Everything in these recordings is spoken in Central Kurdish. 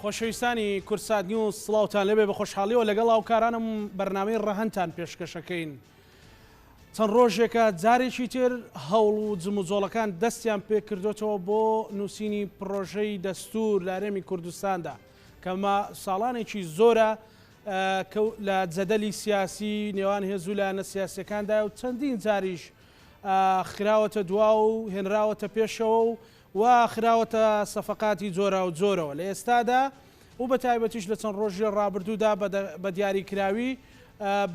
خۆشەویستانی کورسات نیوز سڵاوتان لەبێ بە خۆشحاڵیەوە لەگەڵ هاوکارانم بەرنامەی ڕەهەنتان پێشکەشەکەین. چەند ڕۆژێکە جارێکی تر هەوڵ و جموجۆڵەکان دەستیان پێ کردوێتەوە بۆ نووسینی پرۆژەی دەستور لە هەرێمی کوردستاندا کەمە ساڵانێکی زۆرە لە جەدەلی سیاسی نێوان هێز و لایەنە سیاسیەکاندا و چەندین جاریش خراوەتە دوا و هێنراوەتە پێشەوە و خراوەتە سەفەقاتی جۆرە و جۆرەوە لە ئێستادا و بە تایبەتیش لە چەند ڕۆژی ڕابردوودا بە دیاریکراوی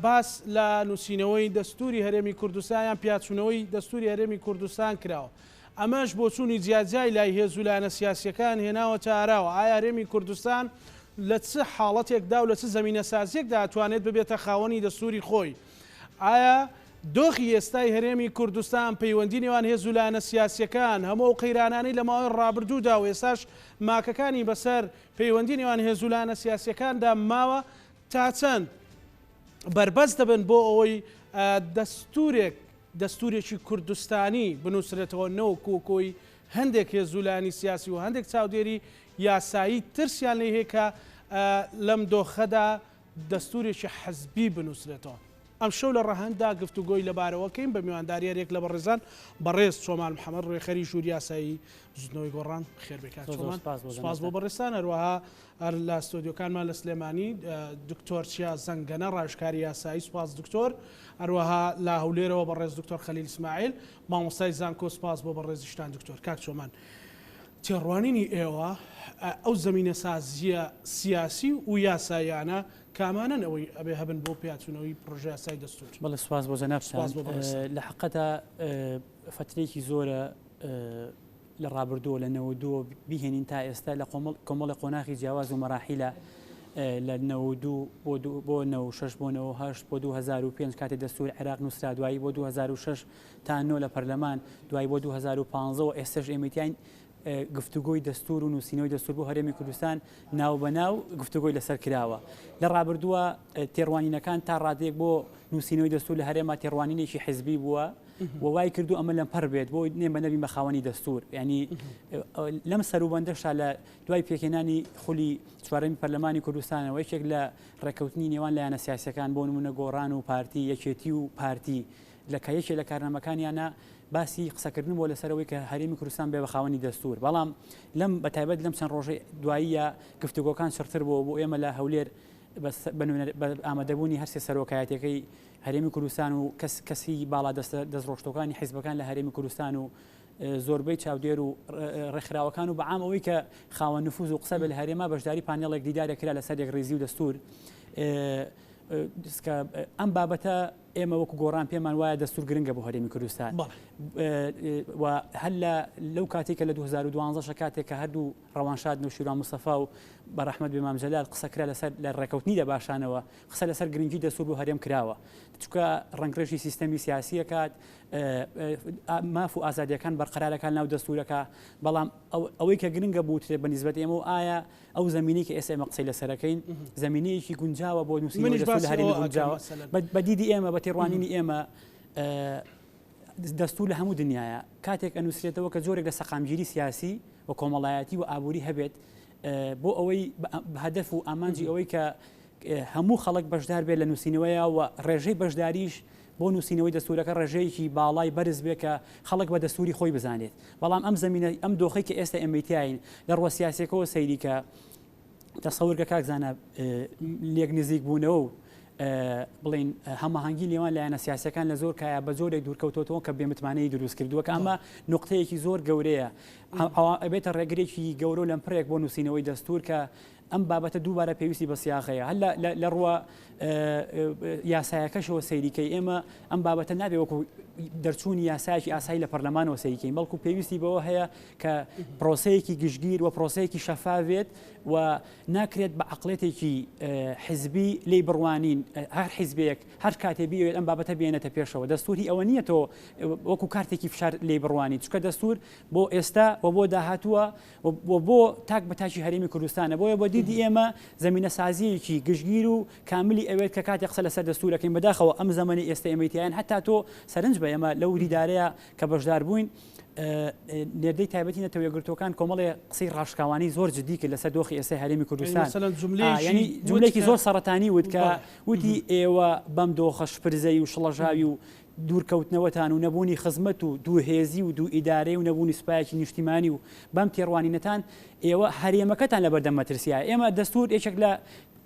باس لە نووسینەوەی دەستوری هەرێمی کوردستان پیاچوونەوەی دەستوری هەرێمی کوردستان کراوە. ئەمەش بۆ چوونی جیاجای لای هێز و لایەنە سیاسیەکان هێناوەتە ئاراوە. ئایا هەرێمی کوردستان لە چ حاڵەتێکدا و لە چ زەمینە سازیەکدا ئەتوانێت ببێتە خاوەنی دەستوری خۆی؟ ئایا دۆخی ئێستای هەرێمی کوردستان پەیوەندی نێوان هێز و لایەنە سیاسیەکان هەموو ئەو قەیرانانەی لە ماوەی ڕابردوودا و ئێستاش ماکەکانی بەسەر پەیوەندی نێوان هێز و لایەنە سیاسیەکاندا ماوە تا چەند بربەست دەبن بۆ ئەوەی دەستورێکی کوردستانی بنووسرێتەوە نەوە کۆکۆی هەندێک هێز و لایەنی سیاسی و هەندێک چاودێری یاسایی ترسیان لێ هەیە کە لەم دۆخەدا دەستورێکی حەزبی بنووسرێتەوە. ئەم شەو لە ڕەهەندا گفتوگۆی لەبارەوەکەین بە میوانداری یەک لە بەڕێزان بەڕێز چۆمان محەممەد ڕێخەری ژووری یاسایی زودنەوەی گۆڕان خێربێکات چۆمان سپاس بۆ بەڕێستان هەروەها لە ستۆدیۆکانمان لە سلێمانی دکتۆر چیا زەنگەنە ڕاشکاری یاسایی سپاس دکتۆر هەروەها لا هەولێرەوە بەڕێز دکتۆر خەلیل اسماعیل مامۆستای زانکۆ سپاس بۆ بەڕێزیشتان دکتۆر کاک چۆمان تێڕوانینی ئێوە ئەو زەمینە سازیە سیاسی و یاساییانە کامانن ئەوەی ئەبێ هەبن بۆ پیاچوونەوەی پرۆژە یاسای دەستور. بەڵێ سپاس بۆ جەنابتان لە حەقەتە فترێکی زۆرە لە ڕابردووە لە 92 بیهێنین تا ئێستا لە کۆمەڵی قۆناغی جیاواز و مەراحیلە لە 92 بۆ 96 بۆ 98 بۆ 2005 کاتی دەستوری عێراق نووسرا دوایی بۆ 2006 تا 9 لە پەرلەمان دوایی بۆ 2015 ئێستاش ئێمەتیان گفتوگۆی دەستور و نووسینەوەی دەستور بۆ هەرێمی کوردستان ناو بەناو گفتوگۆی لەسەر کراوە. لە ڕابردووە تێڕوانینەکان تا ڕادێک بۆ نووسینەوەی دەستور لە هەرێما تێڕوانینێکی حزبی بووە و وای کردو ئەمە لەم پەر بێت بۆ نێمە نەبی مەخاوەنی دەستور. ینی لەم سەروبەندەشا لە دوای پێکێنانی خولی چوارەمی پەرلەمانی کوردستانەوە یەکێک لە ڕێکەوتنی نێوان لایەنە سیاسیەکان بۆ نمونە گۆڕان و پارتی یەکێتی و پارتی لە کایەکێک لە کارنامەکانیانە باسی قسەکردن بۆ لەسەرەوەی کە هەرێمی کوردستان بێ بە خاوەنی دەستور. بەڵام لەم بەتایبەت لەم چەند ڕۆژەی دواییە گفتوگۆکان سرتر بۆ ئێمە لە هەولێر ئامادەبوونی هەرسێ سەرۆکایەتەکەی هەرێمی کوردستان و کەسی باڵا دەستڕۆشتەکانی حیزبەکان لە هەرێمی کوردستان و زۆربەی چاودێر و ڕێکخراوەکان و بەعام ئەوەی کە خاوەن نفوذ و قسە بە لە هەرێما بەشداری پانێڵێک دیدارێک کرا لەسەر یەکڕێزی و دەستور. ئەم بابەتە ئێمە وەکو گۆڕان پێمان وایە دەستور گرنگە بۆ هەرێمی کوردستان و هەر لەو کاتێکە لە 2012 کاتێک کە هەردوو ڕەوانشاد نوشیروان مستەفا و بەڕەحمەت بێمام جەلال قسەکرا لەسەر لە ڕێکەوتنی دەباشانەوە قسە لەسەر گرنگی دەستور بۆ هەرێم کراوە چونکە ڕەنگڕێژی سیستەمی سیاسیە کات ماف و ئازادیەکان بەرقەرارەکان ناو دەستورەکە. بەڵام ئەوەی کە گرنگە بوترێت بە نیسبەت ئێمە و ئایا ئەو زمینەی کە ئێستا ئێمە قسەی لەسەرەکەین زمینەیەکی گونجاوە بۆ نووسینەوەی دەستور لە هەرێمی گونجاوە بە دیدی ئێمە بە تێڕوانینی ئێمە دەستور لە هەموو دنیاە کاتێک ئەنووسێتەوە کە زۆرێک لە سەقامگیری سیاسی و کۆمەڵایەتی و ئابووری هەبێت بۆ ئەوەی هەدەف و ئامانجی ئەوەی کە هەموو خەڵک بەشدار بێت لە نووسینەوەیە و ڕێژەی بەشداریش بۆ نووسینەوەی دەستورەکە ڕێژەیەکی باڵای بەرز بێ کە خەڵک بە دەستوری خۆی بزانێت. بەڵام ئەم زمینە ئەم دۆخەی کە ئێستا ئێمەتیاین لە ڕوە سیاسیەکەەوە سەیری کە تەسەورکە کاکزانە لێک نزیک بوونەوە و بڵین هەماهەنگی لێوان لایەنە سیاسەکان لە زۆر کایە بە زۆرێک دوورکەوتەوە کە بێمتمانەی دروست کردووە کە ئەمە نقطەیەکی زۆر گەورەیە ئەبێتە ڕێگرێکی گەورە لەم پرێک بۆ نووسینەوەی دەستور کە ئەم بابەتە دووبارە پێویستی بە سیاغەیە هەر لە ڕوە یاسایەکەشەوە سەیریکەی ئێمە ئەم بابەتە نابێ وەکو دەرچوونی یاسایەکی ئاسایی لە پەرلەمانەوە سەیریکەین بەڵکو پێویستی بەوە هەیە کە پرۆسەیەکی گشتگیر و پرۆسەیەکی شەفافێت و ناکرێت بە عەقڵێتێکی حیزبی لێی بڕوانین هەر حیزبێک هەر کاتێ بیەوێت ئەم بابەتە بێنێتە پێشەوە. دەستوری ئەوە نییە تۆ وەکو کارتێکی فشار لێی بڕوانی چونکە دەستور بۆ ئێستا و بۆ داهاتووە و بۆ تاک بە تاکی هەرێمی کوردستانە بۆیە بۆ دیدی ئێمە زمینە سازیەکی گشتگیر و کاملی ئەوێت کە کاتێک قسە لەسەر دەستورەکەین بەداخەوە ئەم زەمەنی ئێستا ئێمەتیان هەتا تۆ سەرنج بە ئێمە لەو دیدارەیە کە بەشدار بووین نێردەی تایبەتی نەتەوە یەکگرتوەکان کۆمەڵێ قسەی ڕاشکاوانی زۆر جددی کرد لەسەر دۆخی ئێستا هەرێمی کوردستان ینی جملێکی زۆر سەرەتانی وت کە وتی ئێوە بەم دۆخە شپرزەی و شڵەژاوی و دوورکەوتنەوەتان و نەبوونی خزمەت و دووهێزی و دوو ئیدارەی و نەبوونی سوپایەکی نیشتیمانی و بەم تێڕوانینەتان ئێوە هەرێمەکەتان لە بەردەم مەترسیایە ئێمە دەستور یەکێک لە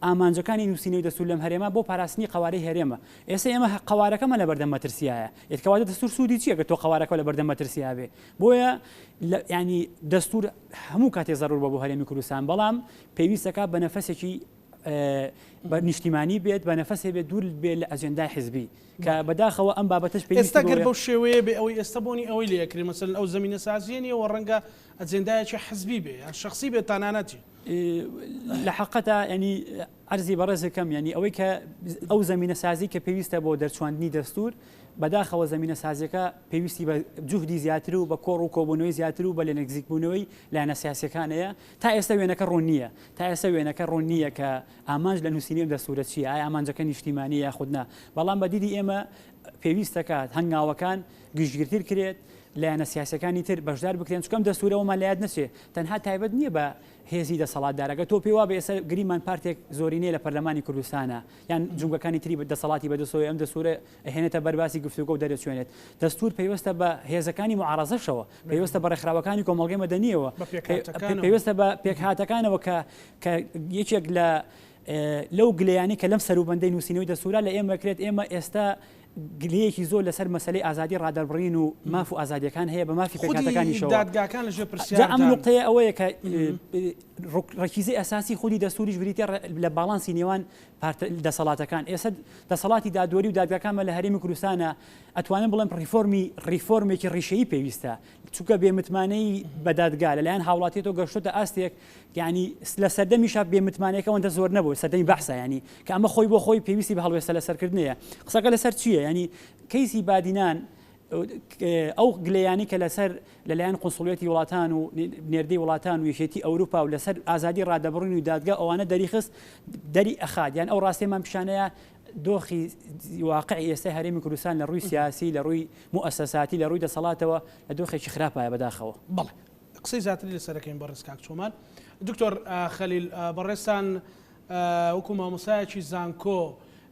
ئامانجەکانی نووسینەوەی دەستور لەم هەرێمە بۆ پاراستنی قوارەی هەرێمە ئێستا ئێمە قوارەکەمە لە بەردەم مەترسیایە یەکەواتە دەستور سوودی چییە کە تۆ قوارەکە لە بەردەم مەترسیا بێ بۆیە ینی دەستور هەموو کاتێ زەڕور بە بۆ هەرێمی کوردستان بەڵام پێویستەکە بە نەفەسێکی بە نیشتیمانی بێت بە نەفەسێ بێت دوور بێت لە ئەجێندای حیزبی کە بەداخەوە ئەم بابەتش ئێستا گەر بەو شێوەیە بێ ئەوەی ئێستا بۆنی ئەوەی لە یەکری مەسەن ئەو زمینە سازیێنیەوە ڕەنگە ئەجێندایەکی حزبی بێ یان شخصی بێت تانانەتی لە حقەتە ینی ئەرزی بەڕێزەکەم ینی ئەوەی کە ئەو زمینە سازی کە پێویستە بۆ دەرچواندنی دەستور بەداخەوە زمینە سازیەکە پێویستی بە جوهدی زیاتر و بە کۆڕ و کۆبوونەوەی زیاتر و بە لە نزیکبوونەوەی لایەنە سیاسیەکانەیە تا ئێستا وێنەکە ڕوون نییە تا ئێستا وێنەکە ڕوون نییە کە ئامانج لە نووسینی دەستورە چیە ئایا ئامانجەکە نیشتیمانی یاخودنا بەڵام بە دیدی ئێمە پێویستەکات هەنگاوەکان گشتگیرتر کرێت لایەنە سیاسەکانی تر بەشدار بکرێن چکەم دەستورەوەمان لایەت نەچێ تەنها تایبەت نییە بە هێزی دەسەڵاتدارەکە تۆ پێی وا بە ئێستا گریمان پارتێک زۆرینەیە لە پەرلەمانی کوردستانە یان جونگەکانی تری دەسەڵاتی بەدەستەوەی ئەم دەستورە ئەهێنێتە بەرباسی گفتوگۆ و دەرەچوێنێت دەستور پێویستە بە هێزەکانی معارەزەشەوە پێویستە بە ڕێکخراوەکانی کۆمەڵگەی مەدەنیەوە پێویستە بە پێکهاتەکانەوە کە یەکێک لە لەو گلەیانی کە لەم سەروبەندەی نووسینەوەی دەستورا لە ئێمە کرێت ئێمە ئێستا گلەیەکی زۆر لەسەر مەسەلەی ئازادی ڕادەربڕین و ماف و ئازادیەکان هەیە بە مافی پێکهاتەکانیشەوە دادگاکان لەژێ پرسیار ئەم نقطەیە ئەوەیە کە ڕکیزەی ئەساسی خودی دەستوریش بریتە لە باڵانسی نێوان دەسەڵاتەکان ئێستا دەسەڵاتی دادوەری و دادگاکانمە لە هەرێمی کوردستانە ئەتوانین بڵێن ریفۆرمێکی ڕیشەیی پێویستە چونکە بێمتمانەی بە دادگا لەلایەن هاوڵاتیەوە گەشتۆتە ئاستێک یعنی لە سەردەمیشا بێمتمانەکەەوەندە زۆر نەبوو سەردەمی بەحسە ینی کە ئەمە خۆی بۆ خۆی پێویستی بە هەڵوێستە لەسەرکردنیە قسەکە لەسەر چییە ینی کەیسی بادینان ئەو گلەیانی کە لەسەر لەلایەن قونسڵێتی وڵاتان و نێردەی وڵاتان و یەکێتی ئەوروپا و لەسەر ئازادی ڕادەبڕین و دادگا ئەوانە دەریخست دەری ئەخات یان ئەو ڕاستێمان پیشانەیە دۆخی واقعی ئێستا هەرێمی کوردستان لە ڕووی سیاسی لە ڕووی موسەساتی لە ڕووی دەسەڵاتەوە لە دۆخێکی خراپایە بەداخەوە بەڵێ قسەی زیاتری لەسەرەکەین بەڕێز کاک چۆمان دکتۆر خەلیل بەڕێستان وەکو مامۆسایەکی زانکۆ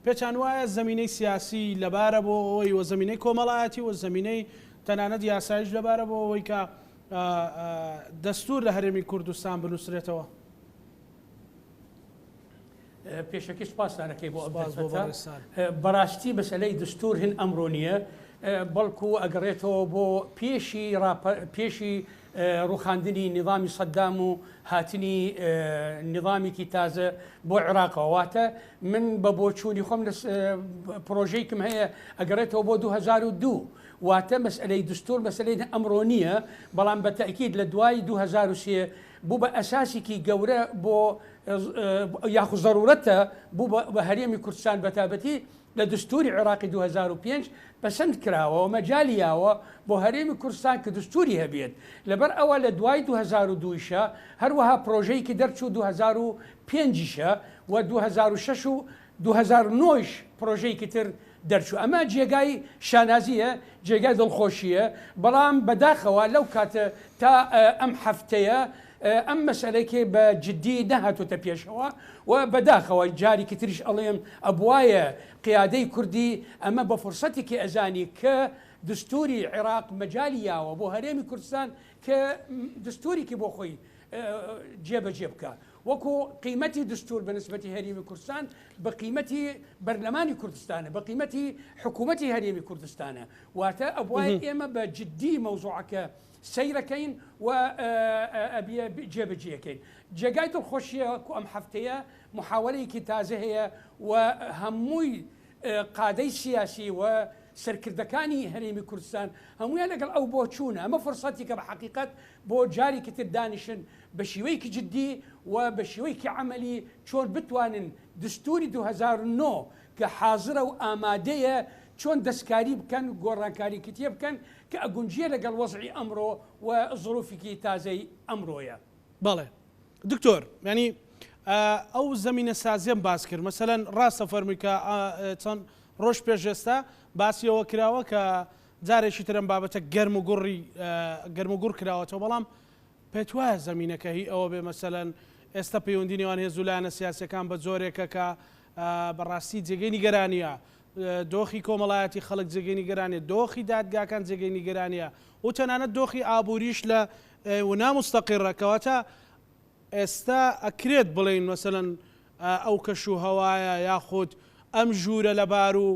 پێچان وایە زمینەی سیاسی لەبارە بۆ ئەوەی وە زمینەی کۆمەڵایەتی و زمینەی تەنانەت یاسایش لەبارە بۆ ئەوەی کە دەستور لە هەرێمی کوردستان بنووسرێتەوە پێشەکەی سپاسدارەکەی بۆ بەڕاستی مەسەلەی دستور هین ئەمڕۆ نییە بەڵکو ئەگەڕێتەوە بۆ پێشی ڕوخاندنی نظامی سەدام و هاتنی نظامێکی تازە بۆ عێراقەواتە من بە بۆچوونی خۆم لە پرۆژەیەکم هەیە ئەگەڕێتەوە بۆ 2002 واتە مەسئلەی دستور مەسئلەی ئەمڕۆ نییە بەڵام بە تەئکید لە دوای 2003 بوو بە ئەساسێکی گەورە بۆ یاخو ضرورەتە بوو بە هەرێمی کوردستان بەتابەتی لە دستوری عێراقی 2005 پەسەند کراوە و مەجالیاوە بۆ هەرێمی کوردستان کە دستوری هەبێت لەبەر ئەوە لە دوای 2002شە هەروەها پرۆژەیەکی دەرچوو 2005شە و 2006 و 2009 پرۆژەیەکی تر دەرچوو ئەمە جێگای شانازیە جێگای دڵخۆشیە بەڵام بەداخەوە لەو کاتە تا ئەم هەفتەیە ئەم مەسەلەیەکی بە جددی نەهاتوتە پێشەوە و بەداخەوە جارێکی تریش ئەڵێم ئەبوایە قیادەی کوردی ئەمە بە فرسەتێکی ئەزانی کە دستوری عێراق مەجالیاوە بۆ هەرێمی کوردستان کە دستورێکی بۆ خۆی جێبەجێ بکە وەکو قیمەتی دستور بە نسبەتی هەرێمی کوردستان بە قیمەتی بەرلەمانی کوردستانە بە قیمەتی حکوومەتی هەرێمی کوردستانە واتە ئەبوایە ئێمە بە جددی مەوزوعەکە سیرەکەین و جێبەجێەکەین جێگای دڵخۆشیە ئەم هەفتەیە محاوەلەیەکی تازە هەیە و هەمووی قادەی سیاسی و سەرکردەکانی هەرێمی کوردستان هەمویان لەگەڵ ئەو بۆ چوونە ئەمە فرسەتی کە بە حقیقت بۆ جارێکی تر دانیشن بە شێوەیەکی جددی و بە شێوەیەکی عملی چۆن بتوانن دستوری 2009 کە حاضرە و ئامادەیە چۆن دەستکاری بکەن گۆڕانکاری کتێ بکەن کە ئەگونجیە لەگەڵ وەزعی ئەمڕۆ و ظروفێکی تازەی ئەمڕۆیە. بەڵێ دکتۆر ینی ئەو زمینە سازیم باس کرد مەسەلەن ڕاستە فەرمووی کە چەند ڕۆژ پێش ئێستا باسیەوە کراوە کە جارێکی ترم بابەتە گەرم و گوڕ کراوەتەوە بەڵام پێت وایە زمینەکە هی ئەوە بێ مەسەلەن ئێستا پەیوەندی نێوان هێزولانە سیاسەکان بە جۆرێکە کە بەڕاستی جێگەی نیگەرانیە دۆخی کۆمەڵایەتی خەڵک جێگەی نیگەرانێ دۆخی دادگاکان جێگەی نیگەرانیە و تەنانەت دۆخی ئابووریش لە نامستەقیڕەکەواتە ئێستا ئەکرێت بڵێن مەسەلەن ئەو کەش و هەوایە یاخود ئەم ژوورە لەبار و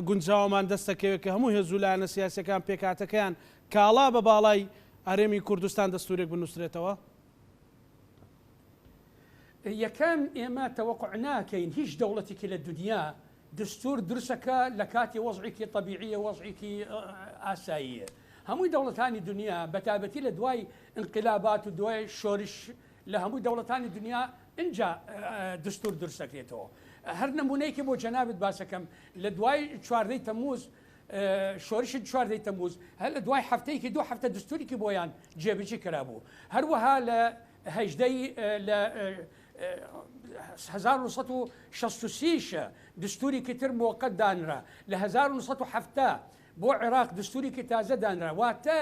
گونجاومان دەستەکەوێت کە هەموو هێزولانە سیاسەکان پێکاتەکەیان کاڵا بە باڵای هەرێمی کوردستان دەستورێک بنووسرێتەوە؟ یەکەم ئێمە تەوەقع ناکەین هیچ دەوڵەتێکی لە دنیا دستور درسەکە لە کاتی وەزعێکی طبیعیە وەزعێکی ئاساییە. هەمووی دەوڵەتانی دنیا بەتابەتی لە دوای انقلابات و دوای شۆرش لە هەموو دەوڵەتانی دنیا اینجا دستور درسەکرێتەوە. هەر نمونەیەکی بۆ جەنابەت باسەکەم لە دوای 14 تەمووز شۆرشی 14 تەمووز هەر لە دوای هەفتەیەکی 2 هەفتە دستوریکی بۆیان جێبەجێ کرابوو. هەروەها لە هەژدەی لە 1966 دستوریکی تر موقت دانرا لە 1970 بۆ عێراق دستوریکی تازە دانرا واتە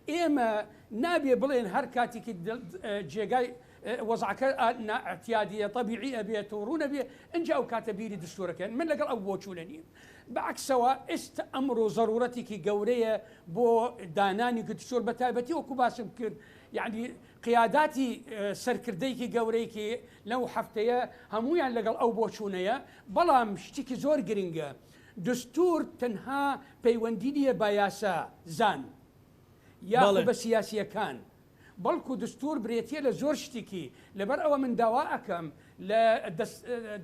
ئێمە نابێ بڵێن هەر کاتێکی جێگای وەزعەکە اعتیادیە طبیعی ئەبێت و ڕوو نەبێ ئەنج ئەو کاتە بیری دستورەکەن من لەگەڵ ئەو بۆچوونە نیم. بەعکسەوە ئێستا ئەمڕۆ ضرورەتێکی گەورەیە بۆ دانانی دستور بەتایبەتی وەکو باسم کرد یعنی قیاداتی سەرکردەیەکی گەورەیەکی لەو هەفتەیە هەمویان لەگەڵ ئەو بۆچوونەیە بەڵام شتێکی زۆر گرنگە دستور تەنها پەیوەندی نیە بە یاسا زان یاخود بە سیاسیەکان بەڵکو دستور برێتیە لە زۆر شتێکی لەبەر ئەوە من داوا ئەەکەم لە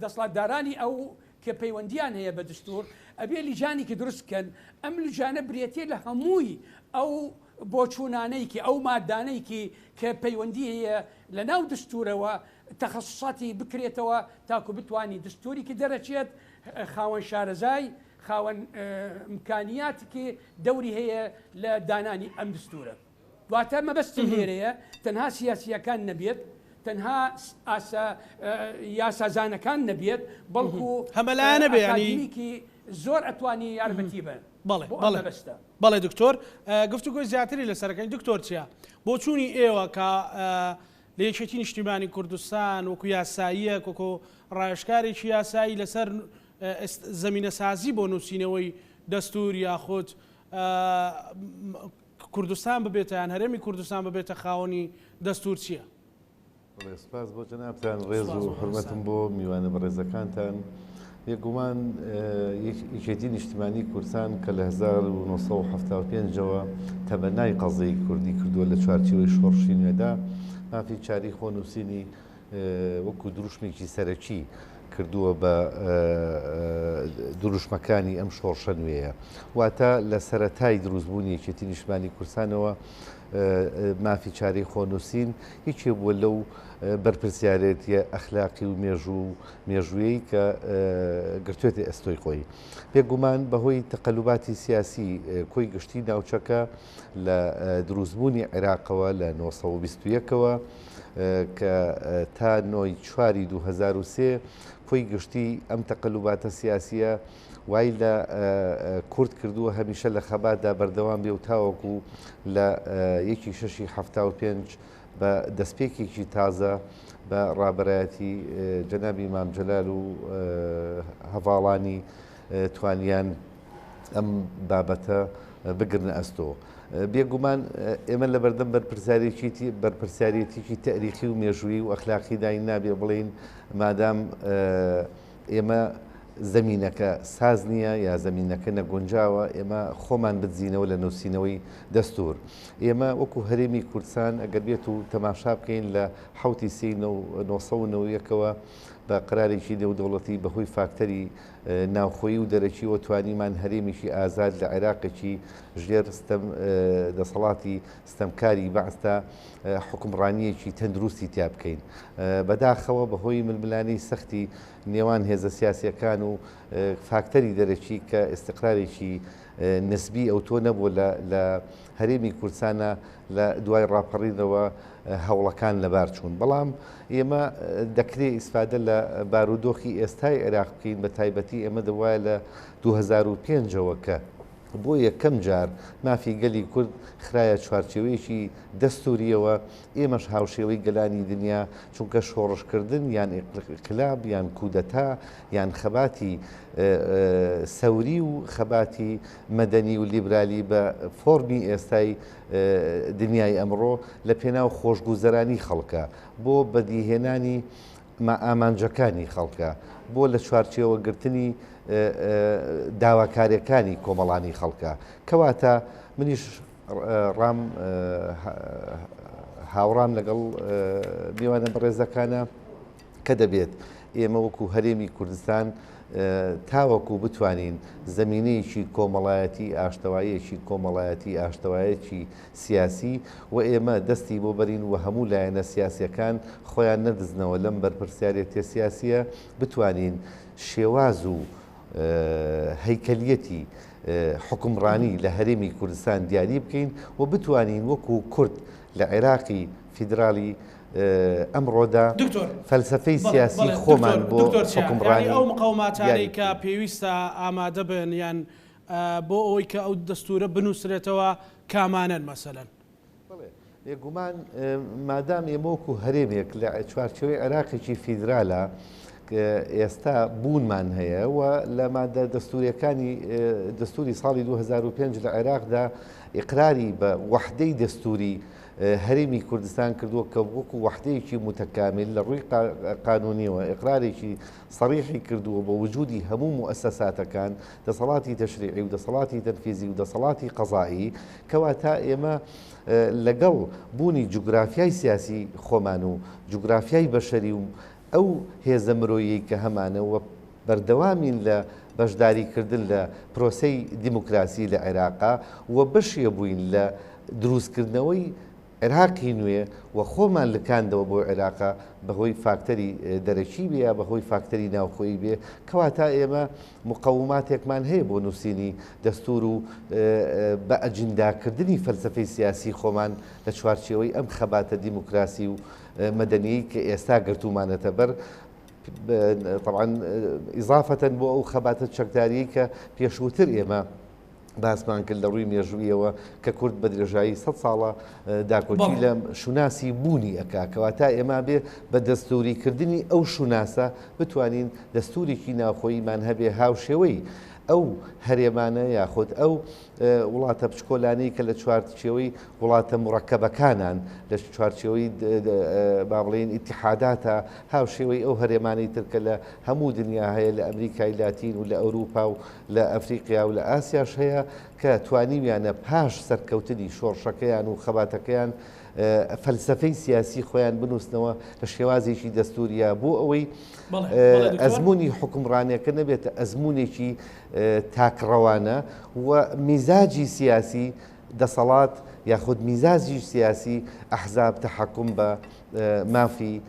دەسڵاتدارانی ئەو کە پەیوەندیان هەیە بە دستور ئەبێ لیجانێکی دروستکەن ئەم لیجانە برێتیە لە هەمووی ئەو بۆچوونانەیەکی ئەو مادانەیەکی کە پەیوەندی هەیە لە ناو دستورەوە تەخەسوساتی بکرێتەوە تاکو بتوانی دستوریکی دەرەچێت خاوەن شارەزای خاوەن ئیمکانیاتێکی دەوری هەیە لە دانانی ئەم دستورە. دواتە مەبەستم لێرەیە تەنها سیاسیەکان نەبێت تەنها یاسازانەکان نەبێت بەڵکو هەمەلایەنە بێ ینی زۆر ئەتوانی یارمەتی بن. بەڵێ دکتۆر گفتوگۆی زیاتری لەسەرەکەی دکتۆر چیە بۆ چوونی ئێوە کە لە یەکێتی نیشتیمانی کوردستان وەکو یاساییە کۆکۆ ڕایشکارێکی یاسایی لەسەر زمینە سازی بۆ نووسینەوەی دەستور یاخود کوردستان ببێتە یان هەرێمی کوردستان ببێتە خاوەنی دەستور چییە؟ سپاس بۆ جەنابتان ڕێز و حرمەتم بۆ میوانە بەڕێزەکانتان. یەکگومان یەکێتی نیشتیمانی کوردستان کە لە 1975ەوە تەبەنای قەزەی کوردی کردووە لە چوارچێوەی شۆڕشی نوێدا مافی چاری خۆنووسینی وەکو دروشمێکی سەرەکی کردووە بە دروشمەکانی ئەم شۆڕشە نوێیە واتە لە سەرەتای دروستبوونی یەکێتی نیشتیمانی کوردستانەوە مافی چاری خۆنووسین هیچێ بووە لەو بەرپرسیارەتیە ئەخلاقی و مێژوویی کە گرتوێتی ئەستۆی خۆی. پێگومان بەهۆی تەقەلوباتی سیاسی کۆی گشتی ناوچەکە لە دروستبوونی عێراقەوە لە 1920ەوە کە تا نۆی چواری 2003 کۆی گشتی ئەم تەقەلوباتە سیاسیە وای لە کورد کردووە هەمیشە لە خەباتدا بەردەوام بێ و تاوەکو لە 1.675 بە دەستپێکێکی تازە بە ڕابەرایەتی جەنابی مام جەلال و هەڤاڵانی توانیان ئەم بابەتە بگرنە ئەستۆ. بێگومان ئێمە لە بەردەم بەرپرسیارەتێکی تاریخی و مێژووی و ئەخلاقی داین نابێ بڵین مادام ئێمە زمینەکە ساز نییە یا زمینەکە نەگۆنجاوە ئێمە خۆمان بدزینەوە لە نووسینەوەی دەستور. ئێمە وەکو هەرێمی کوردستان ئەگەر بێت و تەماشا بکەین لە 1990ەوە بە قرارێکی نێودەوڵەتی بەهۆی فاکتەری ناوخۆیی و دەرەکی توانیمان هەرێمیشی ئازاد لە عێراقێکی ژێر دەسەڵاتی ستەمکاری بەعستا حکومڕانیەکی تەندروستی تیا بکەین. بەداخەوە بەهۆی ململانەی سەختی نێوان هێزە سیاسیەکان و فاکتەری دەرەکی کە ئیستقرارێکی نسبی ئەو تۆ نەبووە لە هەرێمی کوردستانە لە دوای ڕاپەڕینەوە هەوڵەکان لەبار چوون. بەڵام ئێمە دەکرێت ئیسفادە لە بارودۆخی ئێستای عێراق بکەین بە تایبەتی ئێمە دەوایە لە 2005ەوە کە بۆ یەکەم جار مافی گەلی کورد خراە چوارچێوەیەکی دەستوریەوە ئێمەش هاوشێوەی گەلانی دنیا چونکە شۆڕشکردن یان ئینقلاب یان کودەتا یان خەباتی سەوری و خەباتی مەدەنی و لیبرالی بە فۆرمی ئێستای دنیای ئەمڕۆ لە پێناو خۆشگوزەرانی خەڵکە بۆ بەدیهێنانی ئامانجەکانی خەڵکە بۆ لە چوارچێوە گرتنی داواکاریەکانی کۆمەڵانی خەڵکە کەواتە منیش هاوڕام لەگەڵ میوانە بەڕێزەکانە کە دەبێت ئێمە وەکو هەرێمی کوردستان تاوەکو بتوانین زمینەیەکی کۆمەڵایەتی ئاشتەوایەکی کۆمەڵایەتی ئاشتەوایەکی سیاسی و ئێمە دەستی بۆ بەرین و هەموو لایەنە سیاسیەکان خۆیان نەدزنەوە لەم بەرپرسیارەتیە سیاسیە بتوانین شێواز و هەیکەلیەتی حکومڕانی لە هەرێمی کوردستان دیاری بکەین و بتوانین وەکو کورد لە عێراقی فیدرالی ئەمڕۆدا فەلسفەی سیاسی خۆمان بۆ حکومڕانی ئەو مقاوماتانەی کە پێویستە ئامادە بن یان بۆ ئەوەی کە ئەو دەستورە بنووسرێتەوە کامانن مەسەلەن بێگومان مادام ئێمە وەکو هەرێمێک لە چوارچێوەی عێراقێکی فیدرالە ئێستا بوونمان هەیە و لە مادە دەستوریەکانی دەستوری ساڵی 2005 لە عێراقدا ئیقراری بە وەحدەی دەستوری هەرێمی کوردستان کردووە کە وەکو وەحدەیەکی متەکامل لە ڕووی قانونیەوە ئیقرارێکی سەریحی کردووە بە وجودی هەموو موسساتەکان دەسەڵاتی تەشریعی و دەسەڵاتی تەنفیزی و دەسەڵاتی قەزایی کەواتە ئێمە لەگەڵ بوونی جوگرافیای سیاسی خۆمان و جوگرافیای بەشەری و ئەو هێزە مرۆیی کە هەمانەوە بەردەوامین لە بەشداریکردن لە پرۆسەی دیموکراسی لە عێراقا و بەشیە بووین لە دروستکردنەوەی عێراقی نوێ و خۆمان لکاندەوە بۆ عێراقا بەهۆی فاکتەری دەرەکی بێ یا بەهۆی فاکتەری ناوخۆیی بێ کەواتە ئێمە مقەوماتێکمان هەیە بۆ نووسینی دەستور و بە ئەجنداکردنی فەلسفەی سیاسی خۆمان لە چوارچێوەی ئەم خەباتە دیموکراسی و مەدەنیی کە ئێستا گرتومانەتە بەر طبعا ئیضافەتەن بۆ ئەو خەباتە چەکداریی کە پێشووتر ئێمە باسمان کرد لە ڕووی مێژوویەوە کە کورد بە درێژایی 100 ساڵە داکۆچی لە شوناسی بوونی ئەکاکەوە تا ئێمە بێ بە دەستوریکردنی ئەو شوناسە بتوانین دەستورێکی ناوخۆییمان هەبێ هاوشێوەی ئەو هەرێمانە یاخود ئەو وڵاتە بچکۆلانەی کە لە چوارچێوەی وڵاتە مڕەکەبەکانان لە چوارچێوەی با بڵێن ئیتیحاداتە هاوشێوەی ئەو هەرێمانەی ترکە لە هەموو دنیا هەیە لە ئەمریکای لاتین و لە ئەوروپا و لە ئەفریقیا و لە ئاسیاش هەیە کە توانیویانە پاش سەرکەوتنی شۆڕشەکەیان و خەباتەکەیان فەلسفەی سیاسی خۆیان بنووسنەوە لە شێوازێکی دەستوریە بۆ ئەوەی ئەزمموی حکومڕانیەکە نەبێتە ئەزمموونێکی تاکڕەوانە و میزاجی سیاسی دەسەڵات یاخود میزاجی سیاسی ئەحزاب تەحەکوم بە مافی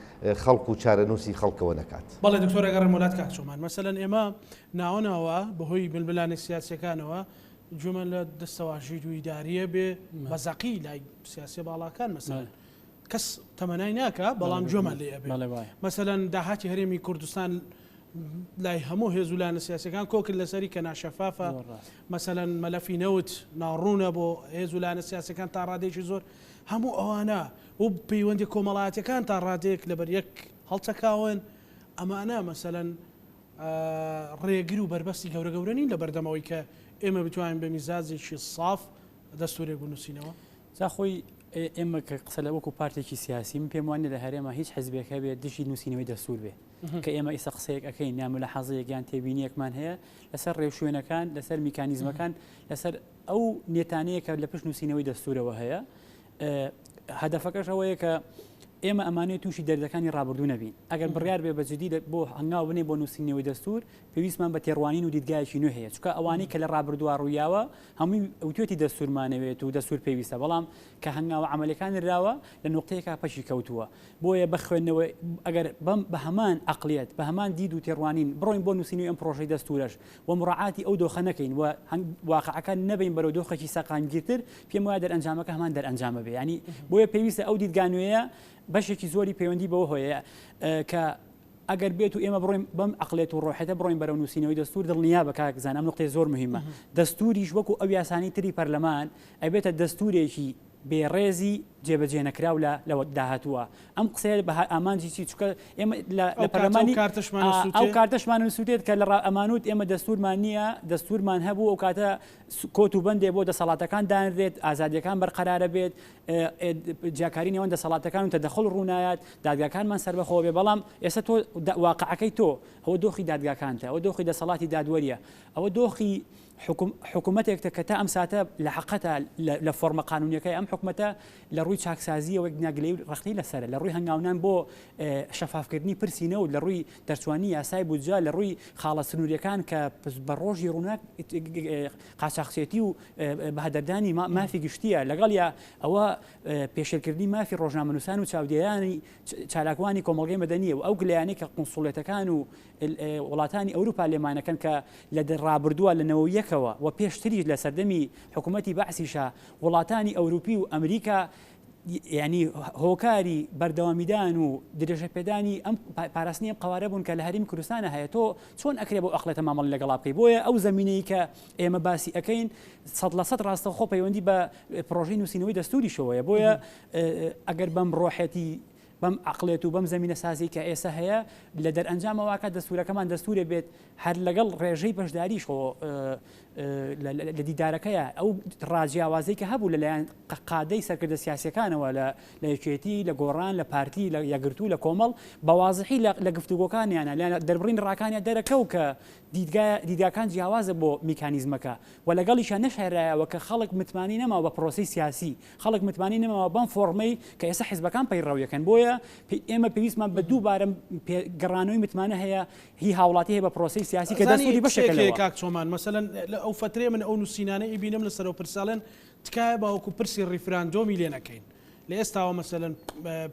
خەڵک و چارەنووسی خەڵکەوە نەکات. بەڵێ دکتۆر ئەگەڕێ وڵات کاکچۆمان مەسەلەن ئێمە ناوەنەوە بەهۆی بلبلانی سیاسیەکانەوە جومە لە دەستەواژی دوویداریە بێ بەزەقی لای سیاسی باڵاکان مەسەلەن کەس تەمەنای ناکە بەڵام جۆمە لێ ئەبێ مەسەلەن داهاتی هەرێمی کوردستان لای هەموو هێزولانە سیاسەکان کۆکرد لەسەری کە ناشەفافە مەسەلەن مەلەفی نەوت ناڕوونە بۆ هێزولانە سیاسەکان تا ڕادێکی زۆر هەموو ئەوانە و پەیوەندی کۆمەڵایەتەکان تا ڕادێک لەبەر یەک هەڵچەکاون ئەمانە مەسەلەن ڕێگر و بربەستی گەورە گەورەنین لە بەردەمەوەی کە ئێمە بتوانین بە میزازێکی ساف دەستورێک بنووسینەوە زاخۆی ئێمە کە قسە لە وەکو پارتێکی سیاسی من پێم وانە لە هەرێمە هیچ حەزبێکە بێت دشی نووسینەوەی دەستور بێ کە ئێمە ئێستا قسەیەک ئەەکەین نامە لە حەزەیەک یان تێبینیەکمان هەیە لەسەر ڕێوشوێنەکان لەسەر میکانیزمەکان لەسەر ئەو نێتانەیە کە لە پشت نووسینەوەی دەستورەوە هەیە هەدەفەکەش ئەوەیە کە ئێمە ئەمانەیە تووشی دەردەکانی ڕابردوو نەبین ئەگەر بڕیار بێ بەجددی بۆ هەنگاو بنێ بۆ نووسینەوەی دەستور پێویستمان بە تێڕوانین و دیدگایکی نوێ هەیە چکە ئەوانەی کە لە ڕابردووە ڕوویاوە هەمووی ئەوتێتی دەستورمانەوێت و دەستور پێویستە بەڵام کە هەنگاوە عملەکان راوە لە نقطەیەکە پەشی کەوتووە بۆیە بەخوێندنەوە ئەگەر بە هەمان عقلیەت بە هەمان دید و تێڕوانین بڕۆین بۆ نووسینەوەی ئەم پرۆژەی دەستورەش و مڕاعاتی ئەو دۆخە نەکەین و واقعەکان نەبین بەرەو دۆخێکی سەقامگیرتر پێم وایە دەرئەنجامەکە هەمان دەرئەنجامە بێ ینی بۆیە پێویستە ئەو دیدگانوەیە بەشێکی زۆری پەیوەندی بەوە هەیە کە ئەگەر بێت و ئێمە بڕۆین بەم عقلێت و ڕۆحەتە بڕۆین بەرەو نووسینەوەی دەستور دڵنیا بە کاکزان ئەم نقطەی زۆر مهمە دەستوریش وەکو ئەو یاسانی تری پەرلەمان ئەبێتە دەستورێکی بێڕێزی جێبەجێ نەکراو لە داهاتووە ئەم قسەیە بە ئامانجی چی چکە ئێمە لە پەرلەمانی ئەو کارتەشمان نووسێت کە لە ئەمانوت ئێمە دەستورمان نییە دەستورمان هەبوو ئەو کاتە کۆت و بەندێ بۆ دەسەڵاتەکان دانرێت ئازادیەکان بەرقەرارە بێت جیاکاری نێوان دەسەڵاتەکان و تەدەخڵ ڕوونایەت دادگاکانمان سەربەخۆ بێ بەڵام ئێستا تۆ واقعەکەی تۆ ئەوە دۆخی دادگاکانتە ئەوە دۆخی دەسەڵاتی دادوەریە ئەوە دۆخی حکوومەتێکتە کە تا ئەم ساتە لە حقەتە لە فۆرمە قانونیەکەی ئەم حکوومەتە لە ڕووی چاکسازیەوە ناگلەی ڕختی لەسەر لە ڕووی هەنگاونان بۆ شەفافکردنی پرسینەوە لە ڕووی دەرچوانی یاسای بودجا لە ڕووی خاڵە سنووریەکان کە بە ڕۆژی ڕووناک قاچاقچێتی و بەهدەردانی مافی گشتیە لەگەڵ یا ئەوە پێشێرکردنی مافی ڕۆژنامەنووسان و چاودێرانی چالاکوانی کۆمەڵگەی مەدەنیە و ئەو گلەیانەی کە قونسوڵێتەکان و وڵاتانی ئەوروپا لێمانەکەن کە لە ڕابردووە لەنەوە یەکەوە و پێشتری لە سەردەمی حکوومەتی بەعسیشە وڵاتانی ئەوروپی و ئەمریکا ینی هۆکاری بەردەوامیدان و درێژە پێدانی ئەم پاراستنی ئەم قوارە بوون کە لە هەرمی کوردستانە هەیە تۆ چۆن ئەکرێ بۆ ئەخلێتە مامەڵ لەگەڵا بکەی بۆیە ئەو زمینەی کە ئێمە باسی ئەەکەین 100% ڕاستەخۆ پەیوەندی بە پرۆژەی نووسینەوەی دەستوریشەوەیە بۆیە ئەگەر بەم ڕۆحەتی بەم عقلێت و بەم زمینە سازی کە ئێستا هەیە لە دەرئەنجامەوەکە دەستورەکەمان دەستورێ بێت هەر لەگەڵ ڕێژەی بەشداریش لە دیدارەکەیە ئەو ڕاجیاوازەی کە هەبوو لەلایەن قادەی سەرکردە سیاسیەکانەوە لە یەکێتی لە گۆڕان لە پارتی لە یەکگرتو لە کۆمەڵ بەوازحی لە گفتوگۆکانیانە لە دەربڕین ڕاکانیان دەرەکەو کە دیدگاکان جیاوازە بۆ میکانیزمەکە و لەگەڵیشان نەشێرایەوە کە خەڵک متمانی نەماوە بە پرۆسی سیاسی خەڵک متمانی نەماوە بەم فۆرمەی کە ئێستا حیزبەکان پەیڕەویەکەن بۆیە ئێمە پێویستمان بە دووبارە گەڕانەوەی متمانە هەیە هی هاوڵاتی هەیە بە پرۆسی سیاسی کە دەستوری بەشێکەوە کاک چۆمان مەسەلەن ئەو فترێ من ئەو نووسینانەی بینم لەسەرەوە پرساڵێن تکایە باوەکو پرسی ڕیفراندۆمی لێ نەکەین لە ئێستاوە مەسەلەن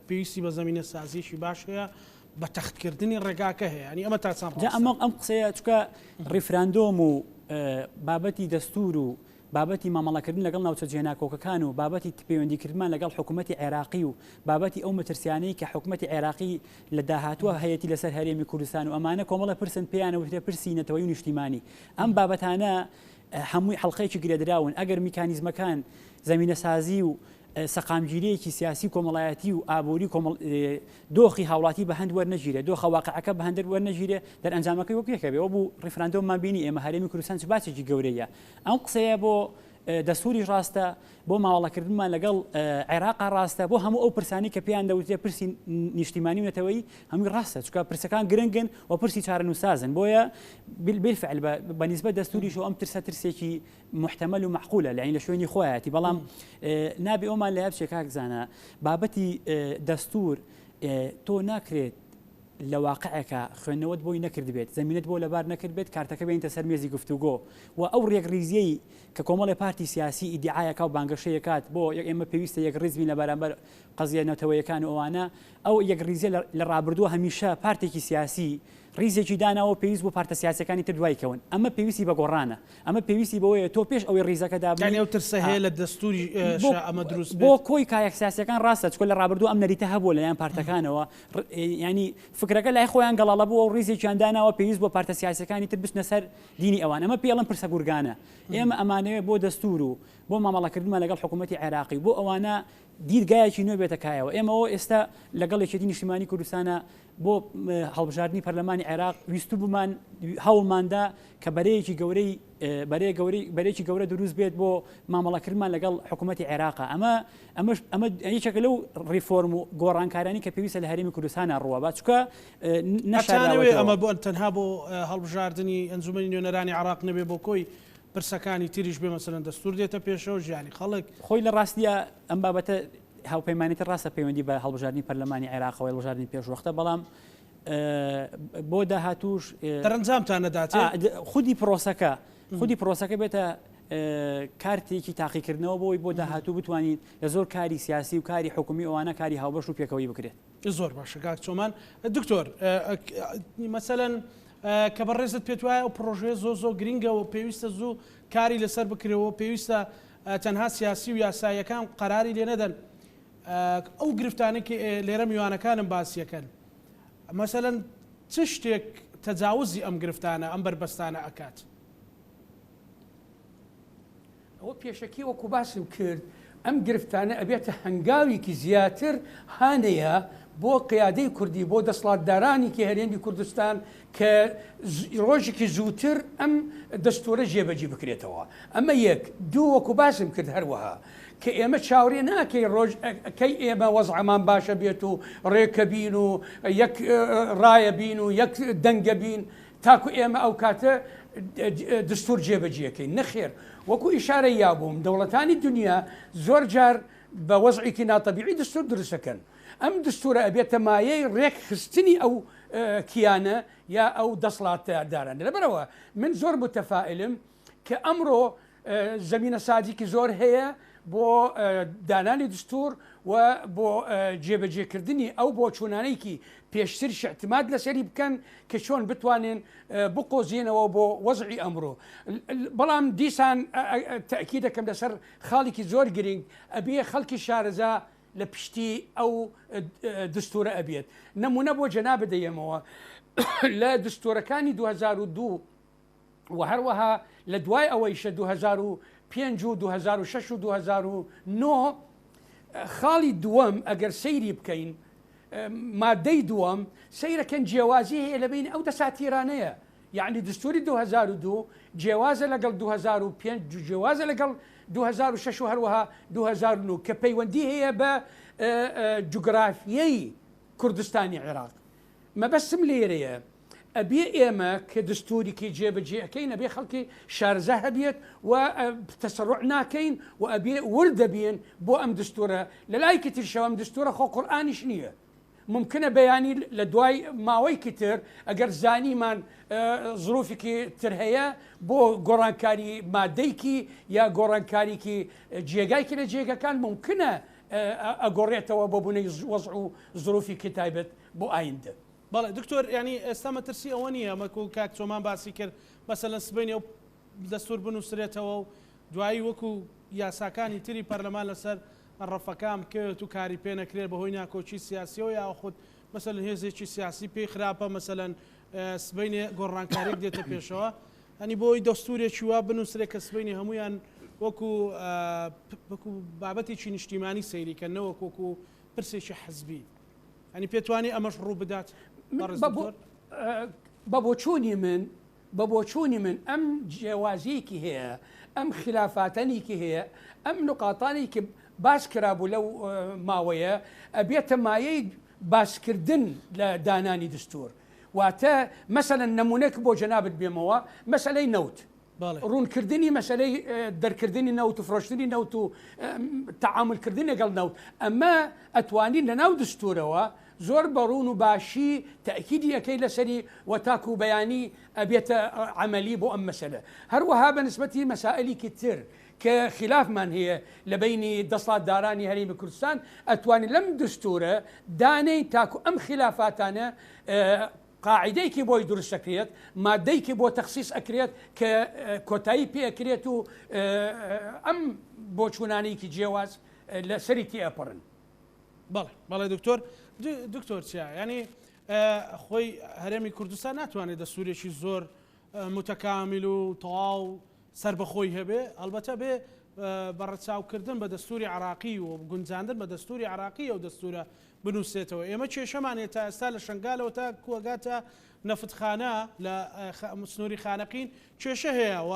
پێویستی بە زمینە سازیشی باش هەیە بە تەختکردنی ڕێگاکە هەیە ینی ئەمە تا چەند ئەم قسەیە چکە ڕیفراندۆم و بابەتی دەستور و بابەتی مامەڵەکردن لەگەڵ ناوچە جێناکۆکەکان و بابەتی پەیوەندیکردمان لەگەڵ حکوومەتی عێراقی و بابەتی ئەو مەترسیانەی کە حکوومەتی عێراقی لە داهاتووە هەیەی لەسەر هەرێمی کوردستان و ئەمانە کۆمەڵە پرسن پێیانەوترێ پرسی نەتەوەی و نیشتیمانی ئەم بابەتانە هەمووی حەڵقەیەکی گرێدراون ئەگەر میکانیزمەکان زمینە سازی و سەقامگیریەکی سیاسی کۆمەڵایەتی و ئابووری دۆخی هاوڵاتی بە هەند وەرنەگیرێ دۆخە واقعەکە بە هەندێک وەرنەگیرێ دەرئەنجامەکەی وەکێکە بێ ئەو بوو ڕیفراندۆممان بینی ئێمە هەرێمی کوردستان چ باچێکی گەورەیە ئەم قسەیە بۆ دەستوری ڕاستە بۆ ماوەڵەکردنمان لەگەڵ عێراقا ڕاستە بۆ هەموو ئەو پرسانی کە پێیان دەوتێ پرسی نیشتیمانی و نەتەوەی هەمووی ڕاستە چکە پرسەکان گرنگن و پرسی چارەنووسازن بۆیە بالفعل بەنسبەت دەستوریش و ئەم ترسێکی محتەمەل و معقولە لە عین لە شوێنی خۆیەتی بەڵام نابێ ئەومان لە هەبچێک کاکزانە بابەتی دەستور تۆ ناکرێت لە واقعەکە خوێندنەوەت بۆی نەکرد بێت زمینەت بۆ لەبار نەکرد بێت کارتەکە بێنتە سەر مێزی گفتوگۆ و ئەو ڕێکریزیەی کە کۆمەڵی پارتی سیاسی ئیدعایەکە و بانگەشەیەکات بۆ ئێمە پێویستە یەک ڕێزبین لە بەرامبەر قەزیە نەتەوەیەکان ئەوانە ئەو یەک ڕیزیە لە ڕابردووە هەمیشە پارتێکی سیاسی ڕیزێکی داناوە پێویست بۆ پارتە سیاسەکانی تر دوایکەون ئەمە پێویستی بە گۆڕانە ئەمە پێویستی بەوەیە تۆ پێش ئەوەی ڕیزەکەدا ئەو ترسە هەیە لە دەستوری ئەمە دروست بۆ کۆی کایەک سیاسەکان ڕاستە چکۆ لە ڕابردوو ئەم نەریتە هەبوو لەلایەن پارتەکانەوە ینی فکرەکە لای خۆیان گەڵاڵە بوو ئەو ڕیزێکیان داناوە پێویست بۆ پارتە سیاسەکانی تر بچنە سەر دینی ئەوان ئەمە پێڵم پرسە گورگانە ئێمە ئەمانەوێت بۆ دەستور و بۆ مامەڵەکردنمان لەگەڵ حکوومەتی عێراقی بۆ ئەوانە دیرگایەکی نوێ بێتەکایەوە ئێمەەوە ئێستا لەگەڵ یەکێتی نیشتیمانی کوردستانە بۆ هەڵبژاردننی پەرلەمانی عێراق ویستو بمان هەوڵماندا کە بەرەیەکی گەورە دروست بێت بۆ مامەڵەکردمان لەگەڵ حکوومەتی عێراقا ئەمە یەکێکە لەو ریفۆرم و گۆڕانکارانی کە پێویستە لە هەرێمی کوردستانە ڕوە با چکە نەشانەوێ ئەمە بۆ تەنها بۆ هەڵبژاردننی ئەنجومەنی نوێنەرانی عێراق نەبێ بۆ کۆی پرسەکانی تریش بێ مەسەلەن دەستور دێتە پێشەوە ژیانی خەڵک خۆی لە ڕاستیە ئەم بابەتە هاوپەیمانێتی ڕاستە پەیوەندی بە هەڵبژاردننی پەرلەمانی عێراقەوەی هەڵبژاردننی پێشوەختە بەڵام بۆ داهاتووش دەرەنجامتان نەدات خودی پرۆسەکە بێتە کارتێکی تاقیکردنەوە بۆی بۆ داهاتوو بتوانین لە زۆر کاری سیاسی و کاری حکومی ئەوانە کاری هاوبەش و پێکەوەی بکرێت زۆر باشە کاک چۆمان دکتۆر مەسەلەن کە بەڕێزت پێت وایە ئەو پرۆژەیە زۆ گرینگەوە پێویستە زوو کاری لەسەر بکرێەوە پێویستە تەنها سیاسی و یاساییەکان قەراری لێ نەدەن ئەو گرفتانێکی لێرە میوانەکانم باسیەکەن مەسەلەن چ شتێک تەجاوزی ئەم گرفتانە ئەم بربەستانە ئەکات؟ ئەوە پێشەکی وەکو باسم کرد ئەم گرفتانە ئەبێتە هەنگاوێکی زیاتر هانەیە بۆ قیادەی کوردی بۆ دەسڵاتدارانێکی هەرێمی کوردستان کە ڕۆژێکی زووتر ئەم دەستورە جێبەجێ بکرێتەوە. ئەمە یەک. دوو وەکو باسم کرد هەروەها کە ئێمە چاوەڕێ ناکەی ڕۆژەکەی ئێمە وەزعمان باشە بێت و ڕێکە بین و یەک ڕایە بین و یەک دەنگە بین تاکو ئێمە ئەو کاتە دستور جێبەجێەکەی نەخێر. وەکو ئیشارە یابووم دەوڵەتانی دنیا زۆر جار بە وەزعێکی ناتەبیعی دستور دروستەکەن. ئەم دستورە ئەبێتە مایەی ڕێک خستنی ئەو کیانە یا ئەو دەسڵاتدارانە. لەبەرەوە من زۆر متەفائلم کە ئەمڕۆ زەمینە سازیکی زۆر هەیە بۆ دانانی دستور و بۆ جێبەجێکردنی ئەو بۆ چوونانەیەکی پێشتر اعتماد لەسەری بکەن کە چۆن بتوانین بقۆزیێنەوە بۆ وەزعی ئەمڕۆ. بەڵام دیسان تاکید دەکەم لەسەر خاڵێکی زۆر گرنگ ئەبێ خەڵکی شارەزا لە پشتی ئەو دستورە ئەبێت. نمونە بۆ جەنا بدەیەمەوە لە دستورەکانی 2002 و هەروەها لە دوای ئەوەیشە 2005 و 2006 و 2009 خاڵی دووەم ئەگەر سەیری بکەین مادەی دووەم سەیرەکەن جیاوازی هەیە لە بین ئەو دەساتیرانەیە. یعنی دستوری 2002 جیاوازە لەگەڵ 2005 جیاوازە لەگەڵ 2006 و هەروەها 2009 کە پەیوەندی هەیە بە جوگرافیەی کوردستانی عێراق. مەبەستم لێرەیە ئەبێ ئێمە کە دستورێکی جێبەجێەکەین ئەبێ خەڵکی شارەزا هەبێت و تەسەڕوع ناکەین و ئەبێ وردەبێن بۆ ئەم دستورە. لە لایکی ترشەوە ئەم دستورە خۆ قورئانیش نییە. ممکنە بەیانی لە دوای ماوەیەکی تر ئەگەر زانیمان زروفێکی تر هەیە بۆ گۆڕانکاری مادەیەکی یا گۆڕانکاریکی جێگایکی لە جێگەکان ممکنە ئەگۆڕێتەوە بۆ بوونەی وەزع و زروفێکی تایبەت بۆ ئایندە. بەڵێ دکتۆر ینی ئێستا مەترسی ئەوە نییە مەکو کاک چۆمان باسی کرد مەسەلەن سبەینێ و دەستور بنووسرێتەوە و دوایی وەکو یاساکانی تری پەرلەمان لەسەر ڕەفەکان بکەوێت و کاری پێ نەکرێت بەهۆی ناکۆچی سیاسیەوە یا خودت مەسەلەن هێزێکی سیاسی پێی خراپە مەسەلەن سبەینێ گۆڕانکاریک دێتە پێشەوە ئەنی بۆی دەستورێکی وا بنووسرێت کە سبەینێ هەمویان وەکو بابەتێکی نیشتیمانی سەیریکەنەوە وەکو پرسێکی حەزبی ئەنی پێتوانی ئەمەش ڕوو بدات. بە بۆچوونی من ئەم جیاوازیەکی هەیە ئەم خلافاتەنێکی هەیە ئەم نقاطانێکی باس کرابوو لەو ماوەیە ئەبێتە مایەی باسکردن لە دانانی دستور. واتە مەسەلەن نمونەك بۆ جەنابەت بێمەوە مەسەلەی نەوت ڕوونکردنی مەسەلەی دەرکردنی نەوت و فرۆشتنی نەوت و تەعاملکردن لەگەڵ نەوت ئەمە ئەتوانین لە ناو دستورەوە زۆر بەڕوون و باشی تەئکیدی ئەەکەی لەسەری وەتاکو و بەیانی ئەبێتە عملی بۆ ئەم مەسەلە. هەروەها بە نسبەتی مەسائلێکی تر کە خلافمان هەیە لە بینی دەسڵاتدارانی هەرێمی کوردستان ئەتوانین لەم دستورە دانەی تاکو ئەم خلافاتانە قاعدەیەکی بۆی دروست ئەکرێت مادەیەکی بۆ تەخسیس ئەکرێت کە کۆتایی پێ ئەکرێت و ئەم بۆ چوونانەیەکی جیاواز لە سەری تێ ئەپەڕن. بەڵێ دکتۆر چیا ینی خۆی هەرێمی کوردستان ناتوانێت دەستورێکی زۆر متەکامیل و تەواو سەر بەخۆی هەبێ ئەلبەتە بێ بەڕەچاوکردن بە دەستوری عراقی و گونجاندن بە دەستوری عراقی و دەستورە بنووسێتەوە. ئێمە کێشەمانێت تا ئێستا لە شنگالەوە تا کووەگاتە نەفتخانە لە سنووری خانەقین کێشە هەیە و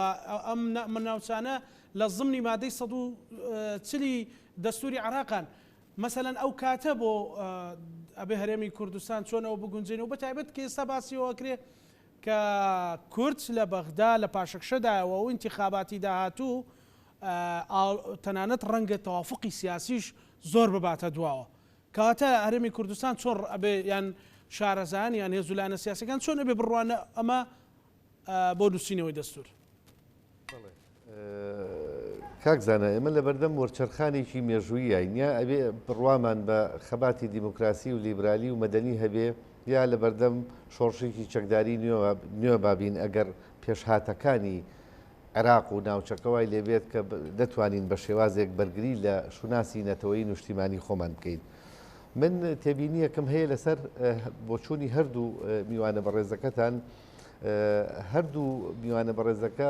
ئەم مناوچانە لە ضمنی مادەی 140 دەستوری عراقان مەسەلەن ئەو کاتە بۆ ئەبێ هەرێمی کوردستان چۆنەوە بگونجێنەوە بە تایبەت کە ئێستا باسیەوە کرێ کە کورد لە بەغدا لە پاشەکشەدایەوە و انتخاباتی داهاتوو تەنانەت ڕەنگە تەوافقی سیاسیش زۆر بباتە دواوە کاتە هەرێمی کوردستان چۆن ئەبێ یان شارەزان یان هێزولانە سیاسەکان چۆن ئەبێ بڕوانە ئەمە بۆ نووسینەوەی دەستور. کاکزانە ئێمە لە بەردەم وەرچەرخانێکی مێژوویە یا ئەبێ بڕوامان بە خەباتی دیموکراسی و لیبرالی و مەدەنی هەبێ یا لە بەردەم شۆڕشێکی چەکداری نوێ بابین ئەگەر پێشهاتەکانی عێراق و ناوچەکەوای لێبێت کە دەتوانین بە شێوازێک بەرگری لە شوناسی نەتەوەی نیشتیمانی خۆمان بکەین. من تێبینیەکەم هەیە لەسەر بۆچوونی هەردوو میوانە بەڕێزەکەتان هەردوو میوانە بەڕێزەکە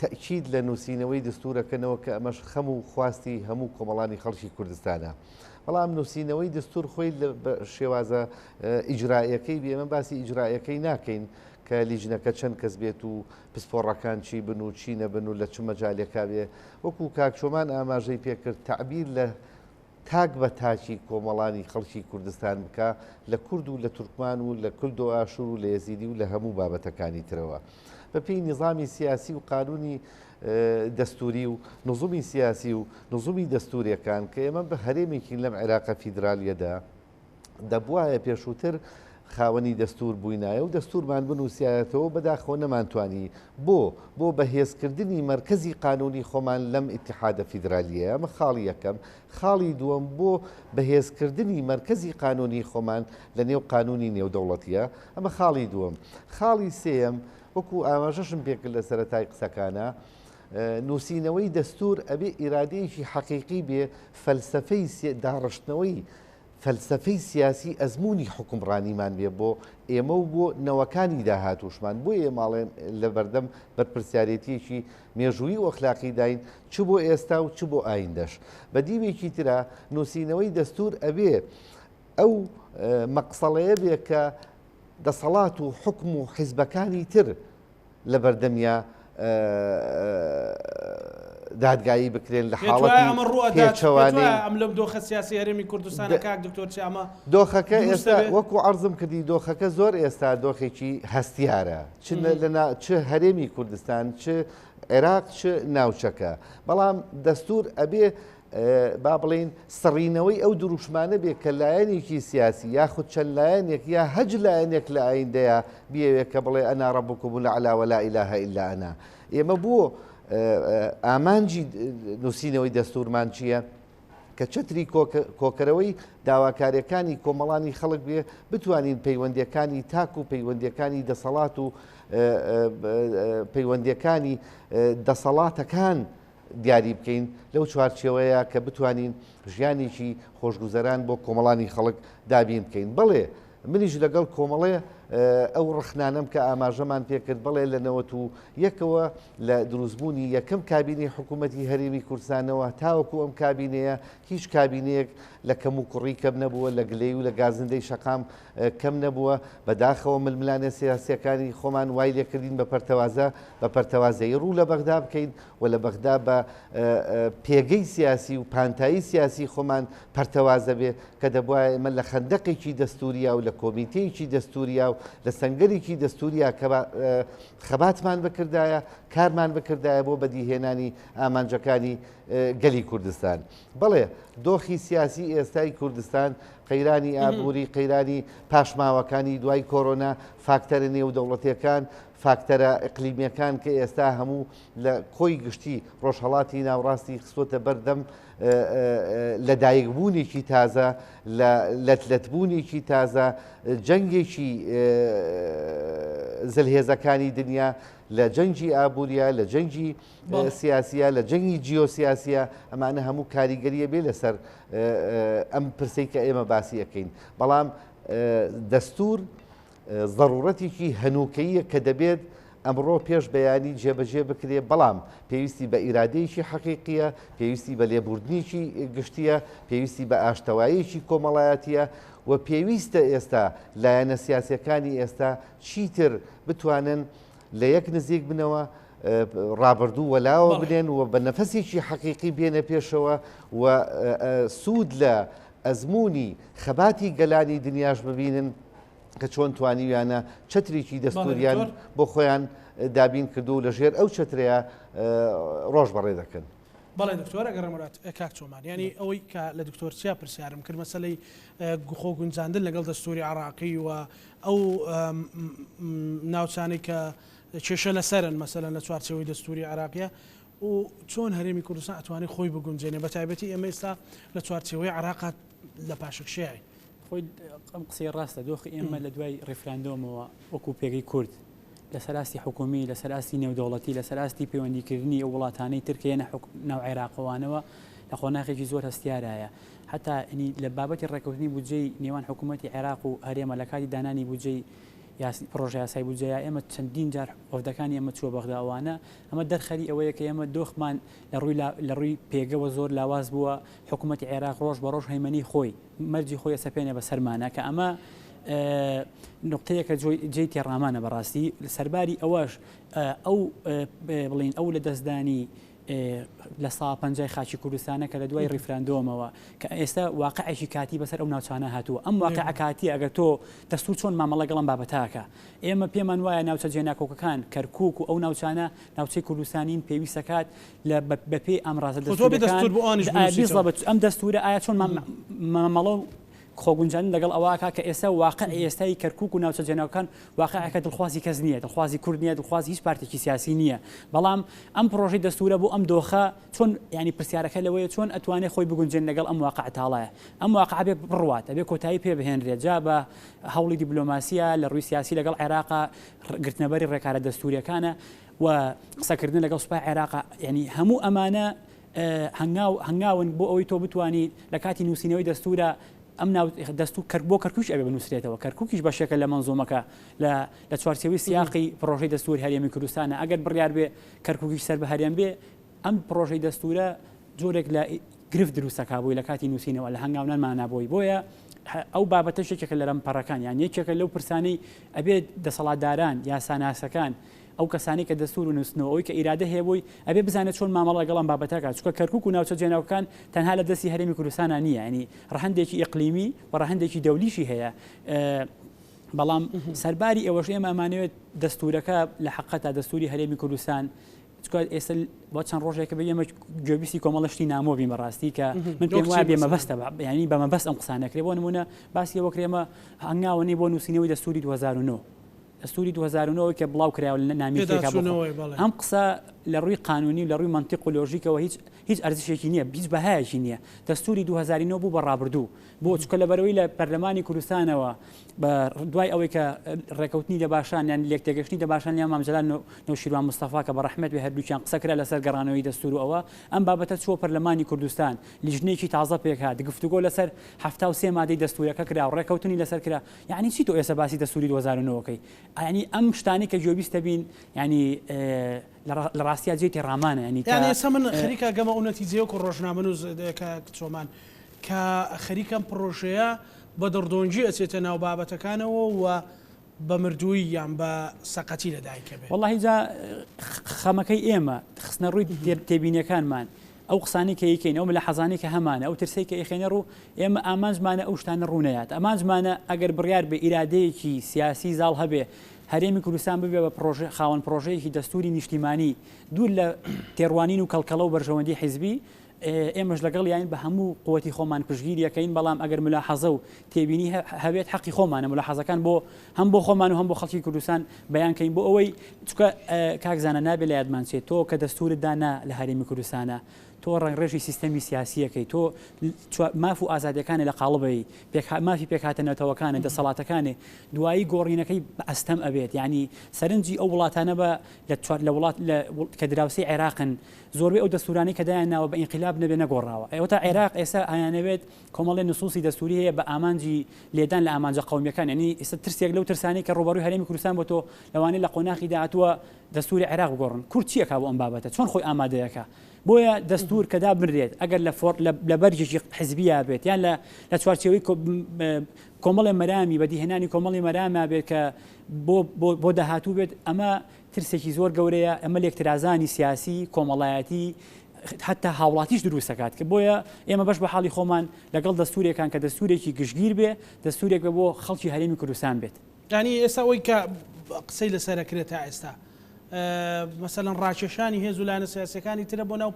تەکید لە نووسینەوەی دستورەکەنەوە کە ئەمەش خەم و خواستی هەموو کۆمەڵانی خەڵکی کوردستانە. بەڵام نووسینەوەی دستور خۆی لە شێوازە ئیجرائیەکەی بێمە باسی ئیجرائیەکەی ناکەین کە لیژنەکە چەند کەس بێت و پسپۆڕەکان چی بن و چی نەبن و لە چ مەجالێکا بێ وەکو کاکچۆمان ئاماژەی پێکرد تعبیر لە تاک بە تاکی کۆمەڵانی خەڵکی کوردستان بکە لە کورد و لە تورکمان و لە کورد و ئاشور و لە یەزیدی و لە هەموو بابەتەکانی ترەوە بەپێی نظامی سیاسی و قانونی دەستوری و نزومی سیاسی و نزومی دەستوریەکان کە ئێمە بە هەرێمێکی لەم عێراقە فیدرالیەدا دەبوایە پێشووتر خاوەنی دەستور بووینایە و دەستورمان بنووسایەتەوە بەداخەوە نەمانتوانی بۆ بەهێزکردنی مرکزی قانونی خۆمان لەم ئیتحادە فیدرالیە ئەمە خاڵی یەکەم خاڵی دووەم بۆ بەهێزکردنی مرکزی قانونی خۆمان لە نێو قانونی نێودەوڵەتیە ئەمە خاڵی دووەم خاڵی سێم وەکو ئاماژەشم پێکرد لە سەرەتای قسەکانە نووسینەوەی دەستور ئەبێ ئیرادەیەکی حەقیقی بێ فەلسەفەی داڕشتنەوەی فەلسەفەی سیاسی ئەزمموی حکومڕانیمان بێ بۆ ئێمە و بۆ نەوەکانی داهاتوشمان بۆ ئێماڵێن لە بەردەم بەرپرسیارەتیەکی مێژووی و ئەخلاقی داین چ بۆ ئێستا و چ بۆ ئایندەش بە دیوێکی ترا نووسینەوەی دەستور ئەبێ ئەو مەقسەڵەیە بێ کە دەسەڵات و حکم و حیزبەکانی تر لە بەردەمیا دادگایی بکرێن لە حاڵەتی پێچەوانەی ئەم لەم دۆخە سیاسی هەرێمی کوردستانە کاک دکتۆر چامە دۆخەکە ئێستا وەکو عەرزم کردی دۆخەکە زۆر ئێستا دۆخێکی هەستیارە چ هەرێمی کوردستان چ عێراق چ ناوچەکە بەڵام دەستور ئەبێ با بڵین سڕینەوەی ئەو دروشمانە بێ کە لایەنێکی سیاسی یاخود چەند لایەنێک یا هەج لایەنێک لە ئایندەیە بیاوێت کە بڵێ ئەنا ڕەبوکم الأعلا ولا إله إلا أنا ئێمە بۆ ئامانجی نووسینەوەی دەستورمان چییە کە چتری کۆکەرەوەی داواکاریەکانی کۆمەڵانی خەڵک بێ بتوانین پەیوەندیەکانی تاک و پەیوەندیەکانی دەسەڵات و پەیوەندیەکانی دەسەڵاتەکان دیاری بکەین لەو چوارچێوەیە کە بتوانین ژیانێکی خۆشگوزەران بۆ کۆمەڵانی خەڵک دابین بکەین بڵێ منیش لەگەڵ کۆمەڵێ ئەو ڕخنانم کە ئاماژەمان پێکرد بڵێ لە 91ەوە لە دروستبوونی یەکەم کابینەی حکوومەتی هەرێمی کوردستانەوە تاوەکو ئەم کابینەیە هیچ کابینەیەک لە کەم و کوڕی کەم نەبووە لە گلەی و لە گازندەی شەقام کەم نەبووە بەداخەوە ململانە سیاسیەکانی خۆمان وای لێکردین بە پەرتەوازەی ڕوو لە بەغدا بکەین و لە بەغدا بە پێگەی سیاسی و پانتایی سیاسی خۆمان پەرتەوازە بێ کە دەبوایە ئێمە لە خەندەقێکی دەستوریا و لە کۆمیتەیەکی دەستوریا و لە سنگەرێکی دەستوریا کە خەباتمان بکردایە کارمان بکردایە بۆ بەدیهێنانی ئامانجەکانی گەلی کوردستان بڵێ دۆخی سیاسی ئێستای کوردستان قەیرانی ئابووری قەیرانی پاشماوەکانی دوای کۆرۆنا فاکتەرە نێودەوڵەتیەکان فاکتەرە ئەقلیمیەکان کە ئێستا هەموو لە کۆی گشتی ڕۆژهەڵاتی ناوڕاستی خستۆتە بەردەم لەدایکبوونێکی تازە لە لەتلەتبوونێکی تازە جەنگێکی زلهێزەکانی دنیا لە جەنگی ئابووریە لە جەنگی سیاسیە لە جەنگی جیۆسیاسیە ئەمانە هەموو کاریگەریە بێ لەسەر ئەم پرسەی کە ئێمە باسی ئەەکەین بەڵام دەستور ضرورەتێکی هەنووکەیە کە دەبێت ئەمڕۆ پێش بەیانی جێبەجێ بکرێ بەڵام پێویستی بە ئیرادەیەکی حەقیقیە پێویستی بە لێبوردنیکی گشتیە پێویستی بە ئاشتەواییکی کۆمەڵایەتیە و پێویستە ئێستا لایەنە سیاسەکانی ئێستا چیتر بتوانن لە یەک نزیک بنەوە ڕابردوو وەلاوە بنێن و بە نەفەسێکی حەقیقی بێنە پێشەوە و سوود لە ئەزمموی خەباتی گەلانی دنیاش ببینن کە چۆن توانیویانە چترێکی دەستوریان بۆ خۆیان دابین کردو و لە ژێر ئەو چترەیە ڕۆژ بەڕێ دەکەن. بەڵێ دکتۆر ئەگەڕێمەات کاک چۆمان ینی ئەوەی کە لە دکتۆر چیا پرسیارم کرد مەسەلەی خۆ گونجاندن لەگەڵ دەستوری عراقی و ئەو ناوچانەی کە کێشە لەسەرن مەسەلەن لە چوارچێوەی دەستوری عراقیە و چۆن هەرێمی کوردستان ئەتوانێت خۆی بگونجێنێ بە تایبەتی ئێمە ئێستا لە چوارچێوەی عراقات لە پاشەکشیای خۆی ئەم قسەی ڕاستە دۆخی ئێمە لە دوای ڕێفراندۆمەوە وەکو پێگەی کورد لە سەراستی حکومی لە سەراستی نێودەوڵەتی لە سەراستی پەیوەندیکردنی ئەو وڵاتانەی ترکیە ناو عێراقەوانەوە لە قۆناغێکی زۆر هەستیارایە حتا لە بابەتی ڕێکەوتنی بودجەی نێوان حکوومەتی عێراق و هەرێمە لە کاتی دانانی بودجەی پرۆژه یاسای بودجەیە ئێمە چەندین جار وەفدەکانی ئەمە چووە بەغداوانە ئەمە دەرخەری ئەوەیە کە ئێمە دۆخمان لە ڕووی پێگەوە زۆر لاواز بووە حکوومەتی عێراق ڕۆژ بە ڕۆژ هەیمەنی خۆی مەرجی خۆی سەپێنێ بە سەرمانە کە ئەمە نقطەیەکە جێی تێڕامانە بەڕاستی سەرباری ئەوەش بڵین ئەو لە دەستدانی لە ساڵ 50 خاچی کوردستانە کە لە دوای ریفراندۆمەوە کە ئێستا واقعێکی کاتی بەسەر ئەو ناوچانە هاتووە ئەم واقع کاتی ئەگەر تۆ دەستور چۆن مامەڵە گەڵم بابەتاکە ئێمە پێمان وایە ناوچە جێناکۆکەکان کەرکووک و ئەو ناوچانە ناوچەی کوردستانین پێویستەکات لە بەپێی ئەمڕازە ئەم دەستورە ئایا چۆن مامەڵە خۆگونجان لەگەڵ ئەوواکە کە ئێستا واقع ئێستای کەرکووک و ناوچە جێناوەکان واقعەکە دڵخوازی کەس نییە دڵخوازی کورد نییە دڵخوازی هیچ پارتێکی سیاسی نییە بەڵام ئەم پرۆژەی دەستورە بۆ ئەم دۆخە چۆن ینی پرسیارەکە لەوەیە چۆن ئەتوانێت خۆی بگونجێن لەگەڵ ئەم واقع تاڵایە ئەم واقع بێ بڕوات ئەبێ کۆتایی پێ بهێنرێت جا بە هەوڵی دیبلۆماسیە لە ڕووی سیاسی لەگەڵ عێراقا گرتنەبەری ڕێکارە دەستوریەکانە و قسەکردن لەگەڵ سوپای عێراقا ینی هەموو ئەمانە هەنگاون بۆ ئەوەی تۆ بتوانی لە کاتی نووسینەوەی دەستورە ئەم دەستور بۆ کەرکووش ئەبێ بنووسرێتەوە کەرکووکیش بەشێکە لە منزومەکە لە چوارچێوەی سیاقی پرۆژەی دەستوری هەرێمی کوردستانە ئەگەر بڕیار بێ کەرکووکیش سەر بە هەرێم بێ ئەم پرۆژەی دەستورە جۆرێک لە گرفت دروستەکە بووی لە کاتی نووسینەوە لە هەنگاونانمانە بۆی بۆیە ئەو بابەتە شتێکێکە لە ڕەمپەڕەکان یان یەکێکە لەو پرسانەی ئەبێت دەسەڵاتداران یا ساناسەکان ئەو کەسانی کە دەستور و نووسنەوەی کە ئیرادە هەیە بووی ئەبێ بزانێت چۆن مامەڵە گەڵام بابەتەکە چکە کەرکووک و ناوچە جێناوەکان تەنها لە دەستی هەرێمی کوردستانە نییە ینی ڕەهەندێکی ئیقلیمی و ڕەهەندێکی دەولیشی هەیە بەڵام سەرباری ئەوەش ئێمە ئەمانەوێت دەستورەکە لە حەقەتە دەستوری هەرێمی کوردستان ئێستا بۆ چەند ڕۆژێکە بە ئێمە گوێبیستی کۆمەڵشتی نامۆبی بەڕاستی کە من پێم وایە بێمەبەستە ینی بەمەبەست ئەم قسانەکرێ بۆ نمونە باسی ئەوەکرێمە هەنگاوەنی بۆ نووسینەوەی دەستوری 2009 دەستوری 2009 کە بڵاو کراوە لە نامیکێکا ئەم قسە لە ڕووی قانونی و لە ڕووی منطق و لۆژیکەوە هیچ ئەرزشێکی نییە هیچ بەهایەکی نییە دەستوری 2009 بوو بە ڕابردوو بۆ چکە لەبەرەوەی لە پەرلەمانی کوردستانەوە بە دوای ئەوەی کە ڕێکەوتنی دەباشان یان لێکتێگەشتنی دەباشان یان مامجلال نەوشیروان مستەفا کە بە ڕەحمەت بێ هەردووکیان قسە کرا لەسەر گەڕانەوەی دەستور و ئەوە ئەم بابەتە چوە پەرلەمانی کوردستان لیژنەیەکی تازە پێک هات گفتوگۆ لەسەر 73 مادەی دەستورەکە کرا و ڕێکەوتنی لەسەر کرا یعنی چی تۆ ئێستا باسی دەستوری 2009کەی ینی ئەم شتانی کە گوێبیستە بین ینی لە ڕاستیا جێتی ڕامانە ینی ئێستا من خەریکە گەمە ئەو نەتیجەیە و ڕۆژنامەنووس چۆمان کە خەریکەم پرۆژەیە بە دڕدۆنجی ئەچێتە ناو بابەتەکانەوە و بە مردووی یان بە سەقەتی لەدایکە بێت وەڵڵاهی جا خەمەکەی ئێمە خستنە ڕووی تێبینیەکانمان ئەو قسانی کە یکەین ئەو لە حەزانی کە هەمانە ئەو ترسی کە ئێخێنە ڕوو ئێمە ئامانجمانە ئەو شتانە ڕوونەیات ئەمانجمانە ئەگەر بڕیار بە ئیرادەیەکی سیاسی زاڵ هەبێ هەرێمی کوردستان ببێ بە خاوەن پرۆژەیەکی دەستوری نیشتیمانی دوور لە تێڕوانین و کەڵکەڵە و بەرژەوەندی حیزبی ئێمەش لەگەڵ یان بە هەموو قوتی خۆمان پشگیریەکەین بەڵام ئەگەر ملاحەزە و تێبینی هەبێت حەقی خۆمانە ملاحەزەکان بۆ هەم بۆ خۆمان و هەم بۆ خەڵکی کوردستان بەیانکەین بۆ ئەوەی چکە کاکزانە نابێت لە یادمانچێت تۆ کە دەستورت دانا لە هەرێمی کوردستانە تۆ ڕێژی سیستەمی سیاسیەکەی تۆ ماف و ئازادیەکانە لە قاڵبەی مافی پێکهاتەنەوەکانە دەسەڵاتەکانێ دوایی گۆڕینەکەی بە ئەستەم ئەبێت ینی سەرنجی ئەو وڵاتانە بە لە وڵات کە دراوسی عێراقن زۆربەی ئەو دەستورانی کە دایانناوە بە ئینقلاب نەبێ نەگۆڕاوە ئەوە تا عێراق ئێستا ئایانەوێت کۆمەڵێ نوسوسی دەستوری هەیە بە ئامانجی لێدان لە ئامانجە قەومیەکان ینی ئێستا ترسێک لەو ترسانی کە ڕۆبەڕووی هەرێمی کوردستان بۆ تۆ لەوانەیە لە قۆناغی داهاتووە دەستوری عێراق بگۆڕن کورد چیەکە بۆ ئەم بابەتە چۆن خۆی ئامادەیەکە بۆیە دەستور کەدا بنرێت ئەگەر لە بەرجێکی حزبیا بێت یان لە چوارچێوەی کۆمەڵی مەرامی بەدیهێنانی کۆمەڵی مەرامە بێت کە بۆ داهاتوو بێت ئەمە ترسێکی زۆر گەورەیە ئەمە لێکترازانی سیاسی کۆمەڵایەتی حتا هاوڵاتیش دروستەکات کە بۆیە ئێمە بەش بە حاڵی خۆمان لەگەڵ دەستورێکان کە دەستورێکی گشتگیر بێ دەستورێک بە بۆ خەڵکی هەرێمی کوردستان بێت ینی ئێستا ئەوەی کە قسەی لەسەرەکرێت تا ئێستا مثلەن ڕاکێشانی هێز و لایەنە سیاسیەکانی ترە بۆ ناو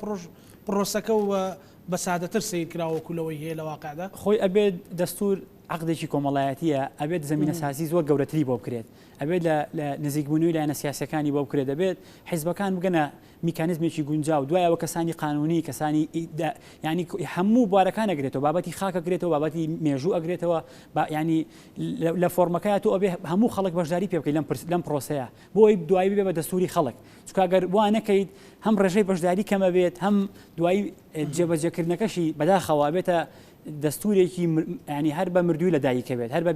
پرۆسەکە و بە سادەتر سیر کراوەکولەوەی هەیە لە واقعدا خۆی ئەبێت دەستور عقدێکی کۆمەڵایەتیە ئەبێت زمینە سازی زۆر گەورەتری بۆ بکرێت ئەبێت لە نزیکبوونەوەی لایەنە سیاسەکانی بۆ بکرێت دەبێت حیزبەکان بگەنە میکانیزمێکی گونجاو دوایەوە کەسانی قانونی کەسانی ینی هەموو بوارەکان ئەگرێتەوە بابەتی خاک ئەگرێتەوە بابەتی مێژوو ئەگرێتەوە ینی لە فۆرمەکەیە تۆ ئەبێ هەموو خەڵک بەشداری پێ بکەیت لەم پرۆسەیە بۆی دوایی بێ بە دەستوری خەڵک چکە ئەگەر وا نەکەیت هەم ڕێژەی بەشداری کەمە بێت هەم دوایی جێبەجێکردنەکەشی بەداخەوە بێتە دەستورێکی ینی هەر بە مردووی لەدایکە بێت هەر بە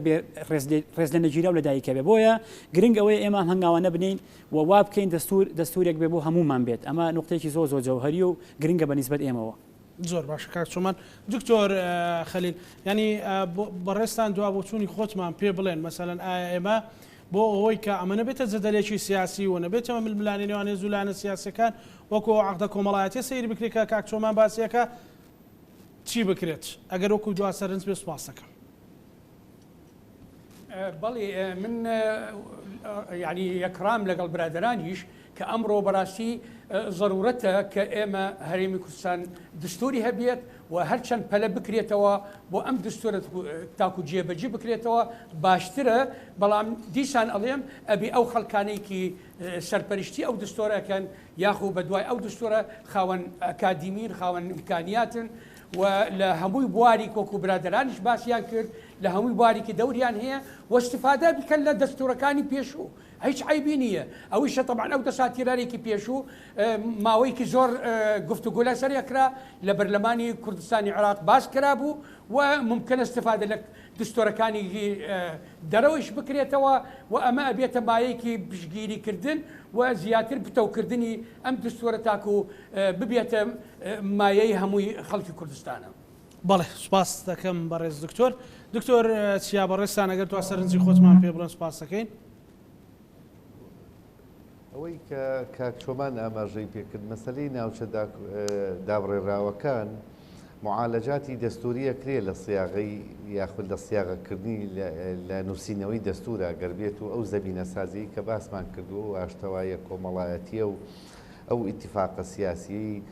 ڕێز لە نەگیرا و لەدایکە بێت بۆیە گرنگ ئەوەیە ئێمە هەنگاوانە بنین و وا بکەین دەستورێک بێ بۆ هەمومان بێت ئەمە نقطەیەکی زۆر زۆر جەوهەری و گرنگە بەنسبەت ئێمەوە. زۆر باش کاک چۆمان دکتۆر خەلیل ینی بەڕێستان دوا بۆچوونی خۆتمان پێ بڵێن مەسەلەن ئایا ئێمە بۆ ئەوەی کە ئەمە نەبێتە جەدەلێکی سیاسی و نەبێتەوە ململانی نێوانێ زولانە سیاسەکان وەکو عەقدە کۆمەڵایەتی سەیری بکرێت کە کاک چۆمان باسیەکە چی بکرێت ئەگەر وەکو دوا سەرنج بێ سوپاس دەکەم. بەڵێ من یعنی یەکرام لەگەڵ برادرانیش کە ئەمڕۆ بەڕاستی ضرورەتە کە ئێمە هەرێمی کوردستان دستوری هەبێت و هەرچەند پەلە بکرێتەوە بۆ ئەم دستورە تاکو جێبەجێ بکرێتەوە باشترە بەڵام دیسان ئەڵێم ئەبی ئەو خەڵکانێکی سەرپەرشتی ئەو دستۆرەکەن یاخو بە دوای ئەو دستۆرە خاوەن ئەکادیمین خاوەن ئیمکانیاتن و لە هەمووی بواری کۆکو برادرانیش باسییان کرد لە هەمووی باریکی دەوریان هەیە و استفاده بکەن لە دەستورەکانی پێشوو هیچ عیبی نییە ئەویشە طبعا ئەو دەساتیرارێکی پێشوو ماوەیەکی زۆر گفتوگۆ لەسەر یەکرا لە بەرلەمانی کوردستانی عێراق باس کرا بوو و ممکن استفاده لە دستۆرەکانی دەرەوەیش بکرێتەوە و ئەمە ئەبێتە مایەیەکی پشگیریکردن و زیاتر بتەوکردنی ئەم دستۆرە تاکو ببێتە مایەی هەمووی خەڵکی کوردستانە. بەڵێ سوپاس دەکەم بەڕێز دکتۆر چیا بەڕێستان ئەگەر تو سەرنجی خۆتمان پێ بڵێن سوپاس دەکەین. ئەوەی کە کاک چۆمان ئاماژەی پێکرد مەسەلەی ناوچە دابڕێراوەکان معالەجاتی دەستوریە کرێ لە سیاغی یاخود لە سیاغەکردنی لە نووسینەوەی دەستورە گەربێت و ئەو زەمینە سازی کە باسمان کردو و ئاشتەوایە کۆمەڵایەتیە و ئەو ئیتیفاقە سیاسی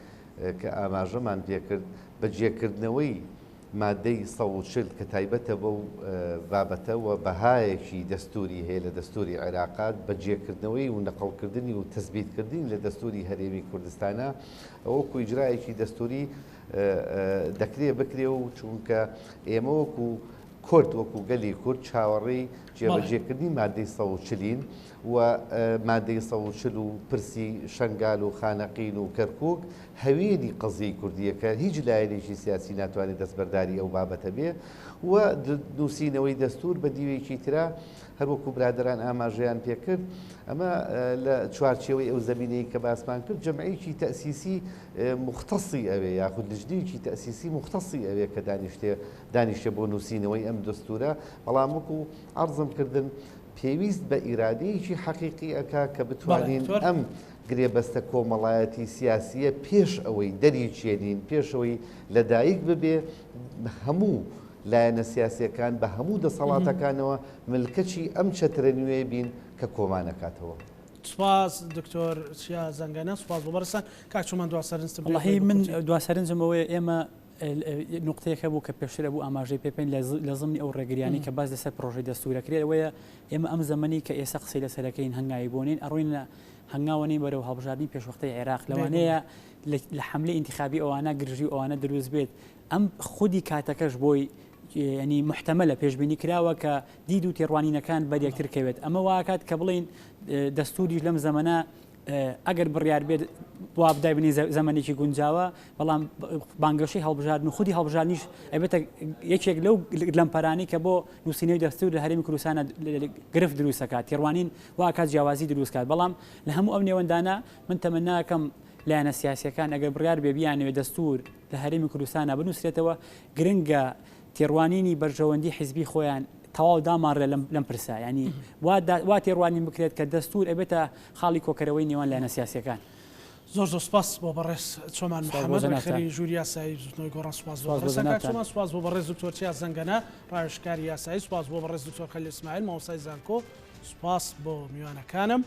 کە ئاماژەمان پێکرد بەجێکردنەوەی مادەی 140 کە تایبەتە بەو بابەتەوە بەهایەکی دەستوری هەیە لە دەستوری عێراقات بەجێکردنەوەی و نەقڵکردنی و تەثبیتکردنی لە دەستوری هەرێمی کوردستانە ئەوەکو ئیجرایەکی دەستوری دەکرێ بکرێ و چونکە ئێمە وەکو کورد وەکو گەلی کورد چاوەڕێی جێبەجێکردنی مادەی 140 و مادەی 140 و پرسی شنگال و خانەقین و کەرکووک هەوێنی قەزیی کوردیەکە هیچ لایەنێکی سیاسی ناتوانێت دەستبەرداری ئەو بابەتە بێ و نووسینەوەی دەستور بە دیوێکی ترا هەروەکو برادران ئاماژەیان پێکرد ئەمە لە چوارچێوەی ئەو زەمینەی کە باسمان کرد جەمعیکی تەسیسی مختصی ئەوێ یاخود لژنەیەکی تەسیسی مختصی ئەوێ کە دانیشتە بۆ نووسینەوەی ئەم دەستورە بەڵام وەکو عەرزم کردن پێویست بە ئیرادەیەکی حەقیقی ئەکا کە بتوانین ئەم گرێبەستە کۆمەڵایەتی سیاسیە پێش ئەوەی دەریچێنین پێشەوەی لەدایک ببێ هەموو لایەنە سیاسیەکان بە هەموو دەسەڵاتەکانەوە ملکەچی ئەم چەترە نوێ بین کە کۆمانەکاتەوە. سپاس دکتۆر چیا زەنگەنە سپاس بۆ بەرزتان کاک چۆمان دوا سەرنجتم وەڵاهی من دوا سەرنجمەوەی ئێمە نقطەیەکە بوو کە پێشترە بوو ئاماژەی پێپێن لە زمانی ئەو ڕێگریانی کە باس لەسەر پرۆژەی دەستورەکرێت ئەوەیە ئێمە ئەم زەمەنی کە ئێستا قسەی لەسەرەکەین هەنگاوی بۆنین ئەڕۆین هەنگاوەنی بەرەو هەڵبژاردننی پێشوەختەی عێراق لەوانەیە لە حملەی انتخابی ئەوانە گرژی ئەوانە دروست بێت ئەم خودی کاتەکەش بۆی ینی محتەمەلە پێشبینی کراوە کە دید و تێڕوانینەکان بەریەکتر کەوێت ئەمە واکات کە بڵین دەستوریش لەم زەمەنە ئەگەر بڕیار بێت بۆ بدای بنی زەمانێکی گونجاوە بەڵام بانگەشەی هەڵبژاردن و خودی هەڵبژاردنیش ئەبێتە یەکێک لەو لەمپەرانی کە بۆ نووسینەوەی دەستور لە هەرێمی کوردستانە گرفت دروستەکات تێڕوانین واکات جیاوازی دروستکات بەڵام لە هەموو ئەم نێوەندانە من تەمەناکەم لایەنە سیاسیەکان ئەگەر بڕیار بێ بیانەوێت دەستور لە هەرێمی کوردستانە بنووسێتەوە گرنگە تێڕوانینی بەرژەوەندی حیزبی خۆیان تەواو داماڕێ لەم پرسە ینی وا تێڕوانین بکرێت کە دەستور ئەبێتە خاڵی کۆکەرەوەی نێوان لایەنە سیاسیەکان. زۆر سپاس بۆ بەڕێز چۆمان محەممەد خەری ژووری یاسایی زوتنەوەی گۆڕان سپاس بۆ سپاس بۆ بەڕێز دکتۆر چیا زەنگەنە ڕایشکاری یاسایی سپاس بۆ بەڕێز دکتۆر خەلیل ئیسماعیل مامۆستای زانکۆ سپاس بۆ میوانەکانم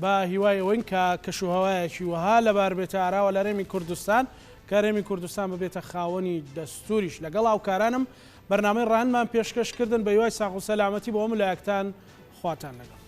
بە هیوای ئەوەین کە کەشوهەوایەکی وەها لەبار بێتە ئاراوە لە هەرێمی کوردستان کە هەرێمی کوردستان ببێتە خاوەنی دەستوریش لەگەڵ هاوکارانم بەرنامەی ڕاهەنمان پێشکەشکردن بە هیوای ساغ و سەلامەتی بۆ ئەم لایەکتان خواتان لەگەڵ.